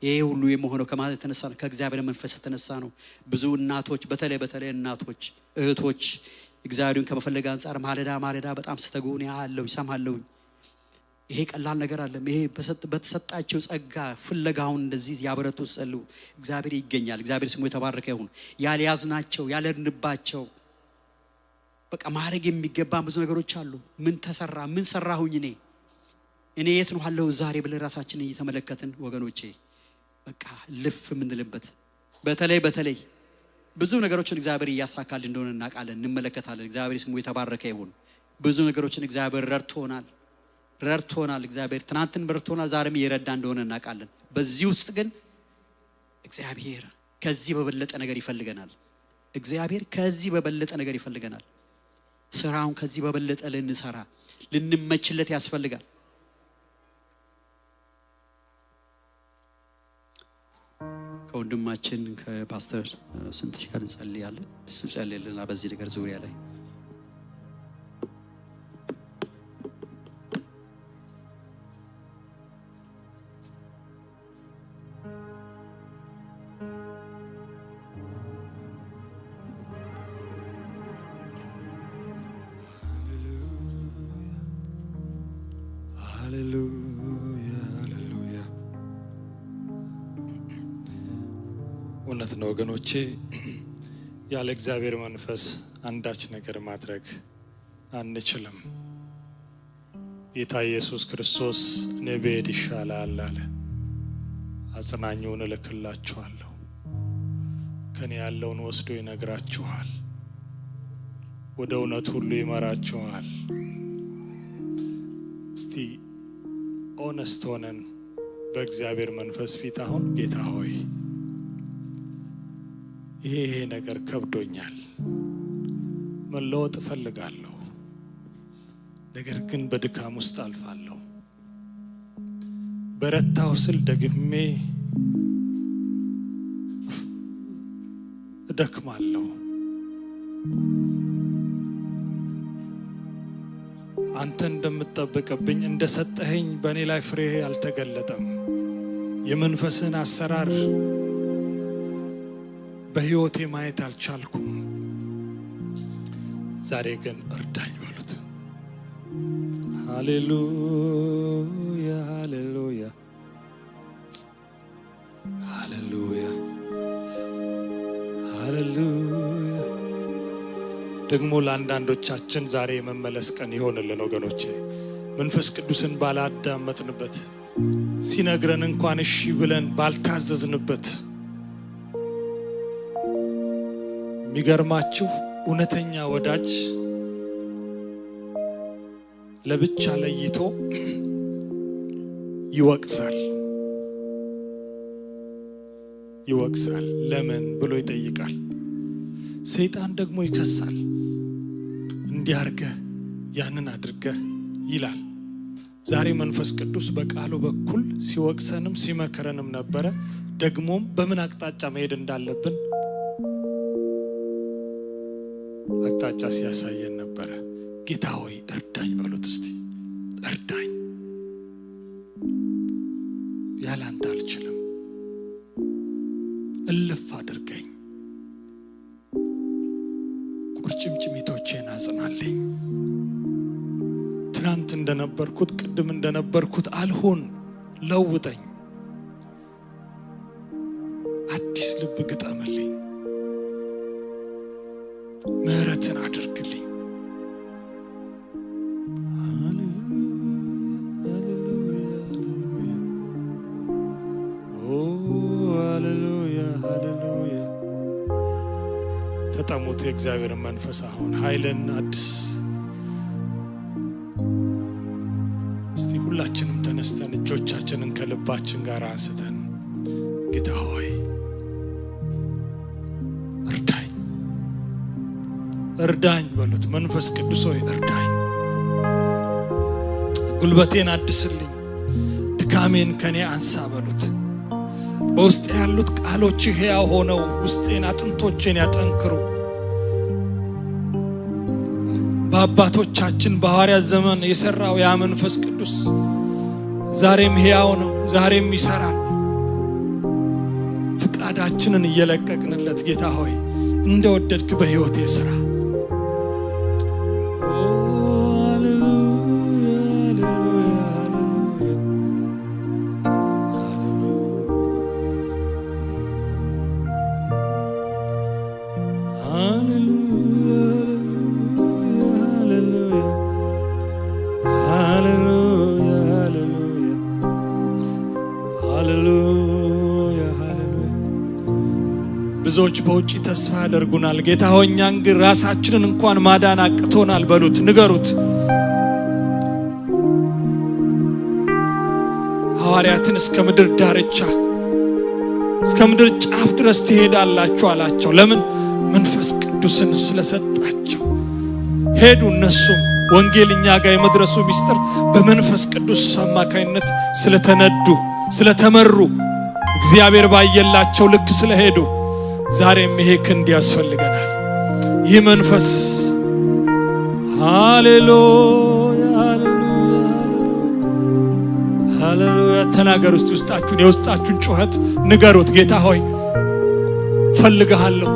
ይሄ ሁሉ የመሆነው ከማለት የተነሳ ነው፣ ከእግዚአብሔር መንፈስ የተነሳ ነው። ብዙ እናቶች በተለይ እናቶች እህቶች እግዚአብሔርን ከመፈለግ አንጻር ማለዳ በጣም ስተጉን ያለው ይሰማለሁ። ይሄ ቀላል ነገር አይደለም። ይሄ በተሰጣቸው ጸጋ ፍለጋውን እንደዚህ ያበረቱ ጸሉ እግዚአብሔር ይገኛል። እግዚአብሔር ስሙ የተባረከ ይሁን። ያልያዝናቸው ያለንባቸው በቃ ማድረግ የሚገባ ብዙ ነገሮች አሉ። ምን ሰራሁኝ እኔ የት ነው ያለው ዛሬ ብለን ራሳችንን እየተመለከትን ወገኖቼ በቃ ልፍ የምንልበት በተለይ ብዙ ነገሮችን እግዚአብሔር እያሳካል እንደሆነ እናውቃለን፣ እንመለከታለን። እግዚአብሔር ስሙ የተባረከ ይሁን። ብዙ ነገሮችን እግዚአብሔር ረድቶናል። እግዚአብሔር ትናንትን ረድቶናል፣ ዛሬም እየረዳ እንደሆነ እናውቃለን። በዚህ ውስጥ ግን እግዚአብሔር ከዚህ በበለጠ ነገር ይፈልገናል። ስራውን ከዚህ በበለጠ ልንሰራ ልንመችለት ያስፈልጋል። ከወንድማችን ከፓስተር ስንትሽ ጋር እንጸልያለን። እሱ ጸልይልናል በዚህ ነገር ዙሪያ ላይ። ሃሌሉያ ሃሌሉያ። እውነት ነው ወገኖቼ፣ ያለ እግዚአብሔር መንፈስ አንዳች ነገር ማድረግ አንችልም። ጌታ ኢየሱስ ክርስቶስ እኔ ብሄድ ይሻላል አለ። አጽናኙን እልክላችኋለሁ፣ ከኔ ያለውን ወስዶ ይነግራችኋል፣ ወደ እውነት ሁሉ ይመራችኋል። እስቲ ኦነስት ሆነን በእግዚአብሔር መንፈስ ፊት አሁን ጌታ ሆይ ይሄ ነገር ከብዶኛል፣ መለወጥ እፈልጋለሁ፣ ነገር ግን በድካም ውስጥ አልፋለሁ። በረታው ስል ደግሜ እደክማለሁ። አንተ እንደምትጠብቅብኝ እንደሰጠኸኝ በእኔ ላይ ፍሬ አልተገለጠም። የመንፈስን አሰራር በሕይወቴ ማየት አልቻልኩም። ዛሬ ግን እርዳኝ በሉት። ሃሌሉያ ሃሌሉያ ሃሌሉያ ሃሌሉያ። ደግሞ ለአንዳንዶቻችን ዛሬ የመመለስ ቀን ይሆንልን ወገኖቼ። መንፈስ ቅዱስን ባላዳመጥንበት፣ ሲነግረን እንኳን እሺ ብለን ባልታዘዝንበት። የሚገርማችሁ እውነተኛ ወዳጅ ለብቻ ለይቶ ይወቅሳል። ለምን ብሎ ይጠይቃል። ሰይጣን ደግሞ ይከሳል። እንዲያርገህ ያንን አድርገህ ይላል። ዛሬ መንፈስ ቅዱስ በቃሉ በኩል ሲወቅሰንም ሲመክረንም ነበረ። ደግሞም በምን አቅጣጫ መሄድ እንዳለብን አቅጣጫ ሲያሳየን ነበረ። ጌታ ሆይ እርዳኝ በሉት እስቲ። እርዳኝ፣ ያላንተ አልችልም፣ እልፍ አድርገኝ፣ ቁርጭምጭሚቶቼን አጽናለኝ። ትናንት እንደነበርኩት ቅድም እንደነበርኩት አልሆን፣ ለውጠኝ፣ አዲስ ልብ ግጠምልኝ፣ ምህረትን አድርግልኝ። ተጠሙት የእግዚአብሔርን መንፈስ አሁን ኃይልን አዲስ። እስቲ ሁላችንም ተነስተን እጆቻችንን ከልባችን ጋር አንስተን ጌታ ሆይ እርዳኝ፣ እርዳኝ በሉት። መንፈስ ቅዱስ ሆይ እርዳኝ፣ ጉልበቴን አድስልኝ፣ ድካሜን ከኔ አንሳ በሉት። በውስጥ ያሉት ቃሎች ሕያው ሆነው ውስጤን አጥንቶቼን ያጠንክሩ። በአባቶቻችን በሐዋርያት ዘመን የሰራው ያ መንፈስ ቅዱስ ዛሬም ሕያው ነው፣ ዛሬም ይሰራል። ፍቃዳችንን እየለቀቅንለት ጌታ ሆይ እንደወደድክ በሕይወቴ ስራ። ብዙዎች በውጪ ተስፋ ያደርጉናል። ጌታ ሆይ እኛን ግን ራሳችንን እንኳን ማዳን አቅቶናል በሉት፣ ንገሩት። ሐዋርያትን እስከ ምድር ዳርቻ እስከ ምድር ጫፍ ድረስ ትሄዳላችሁ አላቸው። ለምን? መንፈስ ቅዱስን ስለሰጣቸው ሄዱ። እነሱም ወንጌል እኛ ጋር የመድረሱ ሚስጥር በመንፈስ ቅዱስ አማካይነት ስለተነዱ ስለተመሩ እግዚአብሔር ባየላቸው ልክ ስለሄዱ ዛሬም ይሄ ክንድ ያስፈልገናል። ይህ መንፈስ ሃሌሉያ ሃሌሉያ ሃሌሉያ። ተናገሩ እስቲ ውስጣችሁን፣ የውስጣችሁን ጩኸት ንገሩት። ጌታ ሆይ ፈልግሃለሁ፣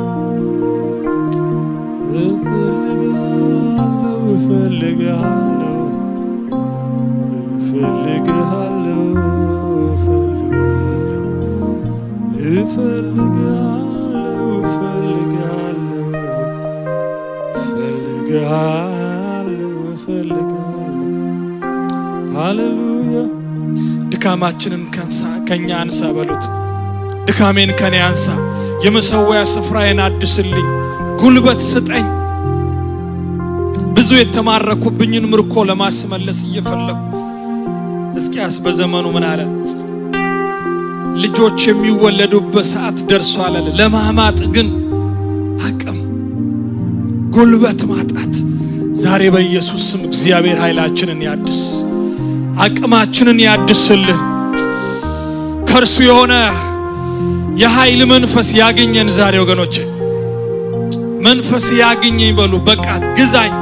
እፈልግሃለሁ፣ እፈልግሃለሁ፣ እፈልግሃለሁ እፈልግሃለሁ ሃሌሉያ። ድካማችንን ከኛ አንሳ በሉት። ድካሜን ከኔ አንሳ፣ የመሰዊያ ስፍራዬን አድስልኝ፣ ጉልበት ስጠኝ። ብዙ የተማረኩብኝን ምርኮ ለማስመለስ እየፈለኩ ሕዝቅያስ በዘመኑ ምን አለ? ልጆች የሚወለዱበት ሰዓት ደርሷል አለ። ለማማጥ ግን አቅም ጉልበት ማጣት። ዛሬ በኢየሱስ ስም እግዚአብሔር ኃይላችንን ያድስ፣ አቅማችንን ያድስልን። ከእርሱ የሆነ የኃይል መንፈስ ያገኘን ዛሬ ወገኖቼ። መንፈስ ያገኘኝ በሉ። በቃ ግዛኝ፣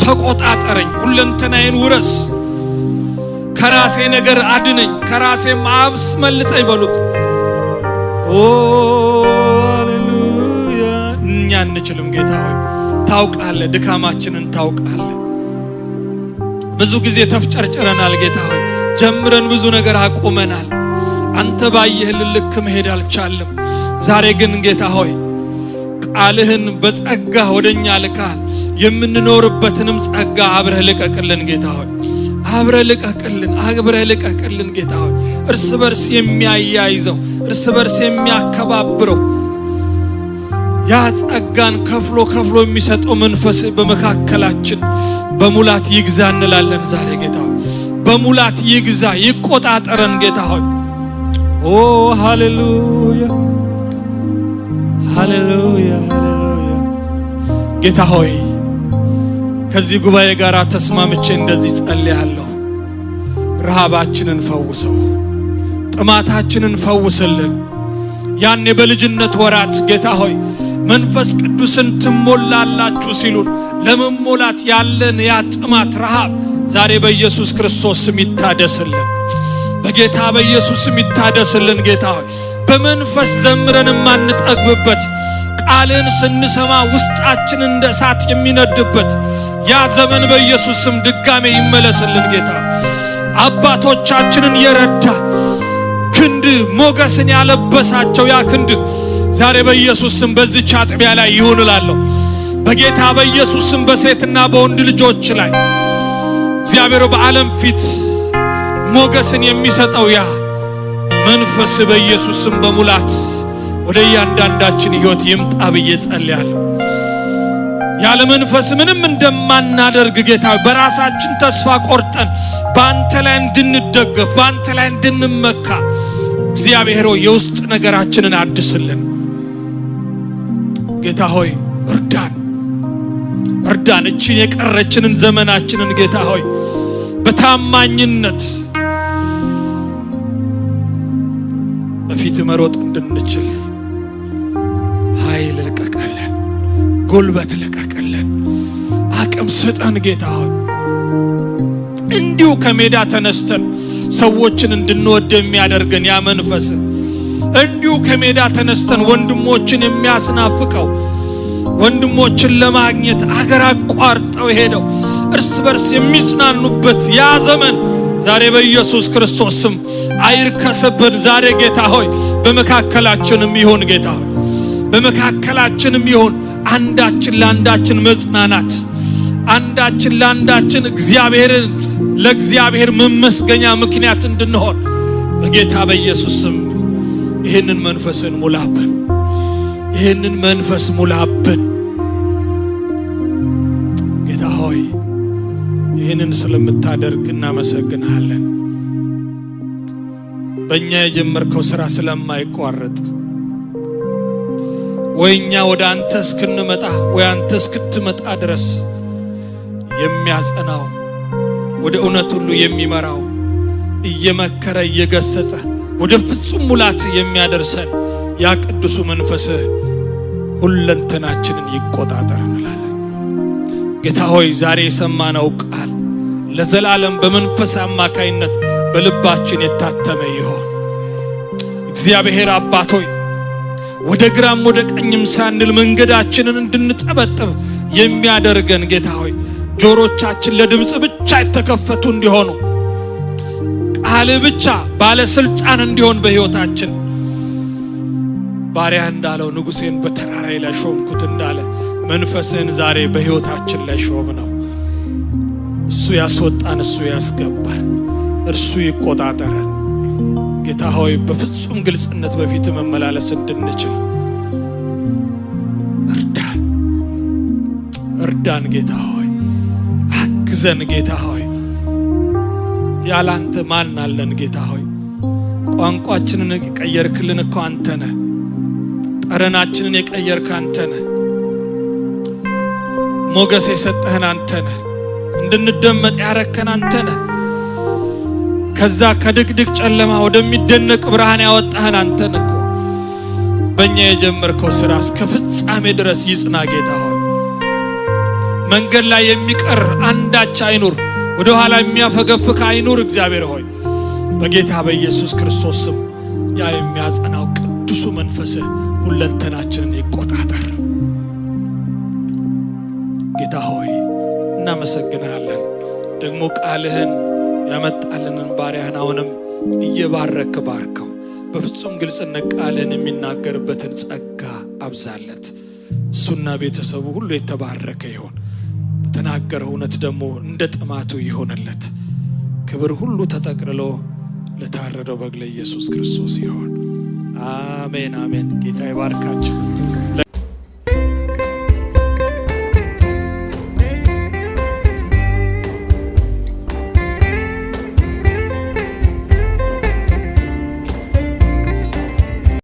ተቆጣጠረኝ፣ ሁለንተናዬን ውረስ፣ ከራሴ ነገር አድነኝ፣ ከራሴም አስመልጠኝ በሉት። ኦ ሃሌሉያ። እኛ እንችልም ጌታ ሆይ ታውቃለህ፣ ድካማችንን ታውቃለህ። ብዙ ጊዜ ተፍጨርጭረናል ጌታ ሆይ፣ ጀምረን ብዙ ነገር አቁመናል። አንተ ባየህልን ልክ መሄድ አልቻለም። ዛሬ ግን ጌታ ሆይ ቃልህን በጸጋ ወደኛ ልካል። የምንኖርበትንም ጸጋ አብረህ ልቀቅልን ጌታ ሆይ፣ አብረህ ልቀቅልን ጌታ ሆይ። እርስ በርስ የሚያያይዘው እርስ በርስ የሚያከባብረው ያ ጸጋን ከፍሎ የሚሰጠው መንፈስ በመካከላችን በሙላት ይግዛ እንላለን ዛሬ ጌታ ሆይ። በሙላት ይግዛ፣ ይቆጣጠረን ጌታ ሆይ። ኦ ሃሌሉያ ሃሌሉያ ሃሌሉያ። ጌታ ሆይ ከዚህ ጉባኤ ጋር ተስማምቼ እንደዚህ ጸልያለሁ። ረሃባችንን ፈውሰው፣ ጥማታችንን ፈውስልን። ያኔ በልጅነት ወራት ጌታ ሆይ መንፈስ ቅዱስን ትሞላላችሁ ሲሉን ለመሞላት ያለን ያ ጥማት ረሃብ ዛሬ በኢየሱስ ክርስቶስ ስም ይታደስልን፣ በጌታ በኢየሱስ ስም ይታደስልን። ጌታ ሆይ በመንፈስ ዘምረን የማንጠግብበት ቃልን ስንሰማ ውስጣችን እንደ እሳት የሚነድበት ያ ዘመን በኢየሱስ ስም ድጋሜ ይመለስልን። ጌታ አባቶቻችንን የረዳ ክንድ ሞገስን ያለበሳቸው ያ ክንድ ዛሬ በኢየሱስ ስም በዚህች አጥቢያ ላይ ይሁን እላለሁ። በጌታ በኢየሱስ ስም በሴትና በወንድ ልጆች ላይ እግዚአብሔር በዓለም ፊት ሞገስን የሚሰጠው ያ መንፈስ በኢየሱስ ስም በሙላት ወደ እያንዳንዳችን ሕይወት ይምጣ ብዬ ጸልያለሁ። ያለ መንፈስ ምንም እንደማናደርግ ጌታ በራሳችን ተስፋ ቆርጠን በአንተ ላይ እንድንደገፍ በአንተ ላይ እንድንመካ እግዚአብሔር ሆይ የውስጥ ነገራችንን አድስልን። ጌታ ሆይ እርዳን። እችን የቀረችንን ዘመናችንን ጌታ ሆይ በታማኝነት በፊት መሮጥ እንድንችል ኃይል ልቀቅልን፣ ጉልበት ልቀቅልን፣ አቅም ስጠን ጌታ ሆይ። እንዲሁ ከሜዳ ተነስተን ሰዎችን እንድንወድ የሚያደርገን ያ መንፈስ እንዲሁ ከሜዳ ተነስተን ወንድሞችን የሚያስናፍቀው ወንድሞችን ለማግኘት አገር አቋርጠው ሄደው እርስ በርስ የሚጽናኑበት ያ ዘመን ዛሬ በኢየሱስ ክርስቶስ ስም አይርከስብን። ዛሬ ጌታ ሆይ በመካከላችንም ይሁን ጌታ ሆይ በመካከላችንም ይሁን አንዳችን ለአንዳችን መጽናናት፣ አንዳችን ለአንዳችን እግዚአብሔርን ለእግዚአብሔር መመስገኛ ምክንያት እንድንሆን በጌታ በኢየሱስ ስም ይህንን መንፈስን ሙላብን፣ ይህንን መንፈስ ሙላብን ጌታ ሆይ። ይህንን ስለምታደርግ እናመሰግንሃለን። በእኛ የጀመርከው ሥራ ስለማይቋረጥ ወይኛ ወደ አንተ እስክንመጣ ወይ አንተ እስክትመጣ ድረስ የሚያጸናው ወደ እውነት ሁሉ የሚመራው እየመከረ እየገሰጸ ወደ ፍጹም ሙላት የሚያደርሰን ያ ቅዱሱ መንፈስህ ሁለንተናችንን ይቆጣጠር እንላለን። ጌታ ሆይ ዛሬ የሰማነው ቃል ለዘላለም በመንፈስ አማካይነት በልባችን የታተመ ይሆን። እግዚአብሔር አባት ሆይ ወደ ግራም ወደ ቀኝም ሳንል መንገዳችንን እንድንጠበጥብ የሚያደርገን ጌታ ሆይ ጆሮቻችን ለድምጽ ብቻ የተከፈቱ እንዲሆኑ ቃል ብቻ ባለስልጣን እንዲሆን በሕይወታችን ባሪያ እንዳለው ንጉሴን በተራራይ ላይ ሾምኩት እንዳለ መንፈስን ዛሬ በሕይወታችን ላይ ሾም ነው። እሱ ያስወጣን፣ እሱ ያስገባን፣ እርሱ ይቆጣጠረን። ጌታ ሆይ በፍጹም ግልጽነት በፊት መመላለስ እንድንችል እርዳን ጌታ ሆይ፣ አግዘን ጌታ ሆይ። ያላንተ ማን አለን ጌታ ሆይ? ቋንቋችንን የቀየርክልን እኮ አንተ ነህ። ጠረናችንን የቀየርክ አንተ ነህ። ሞገስ የሰጠህን አንተ ነህ። እንድንደመጥ ያረከን አንተ ነህ። ከዛ ከድቅድቅ ጨለማ ወደሚደነቅ ብርሃን ያወጣህን አንተ ነህ እኮ። በእኛ የጀመርከው ሥራ እስከ ፍጻሜ ድረስ ይጽና ጌታ ሆይ። መንገድ ላይ የሚቀር አንዳች አይኑር፣ ወደ ኋላ የሚያፈገፍክ አይኑር። እግዚአብሔር ሆይ በጌታ በኢየሱስ ክርስቶስ ስም ያ የሚያጸናው ቅዱሱ መንፈስህ ሁለንተናችንን ይቆጣጠር። ጌታ ሆይ እናመሰግናለን። ደግሞ ቃልህን ያመጣልንን ባሪያህን አሁንም እየባረክ ባርከው። በፍጹም ግልጽነት ቃልህን የሚናገርበትን ጸጋ አብዛለት። እሱና ቤተሰቡ ሁሉ የተባረከ ይሁን። በተናገረው እውነት ደግሞ እንደ ጥማቱ ይሆንለት። ክብር ሁሉ ተጠቅልሎ ለታረደው በግ ለኢየሱስ ክርስቶስ ይሁን። አሜን አሜን። ጌታ ይባርካችሁ።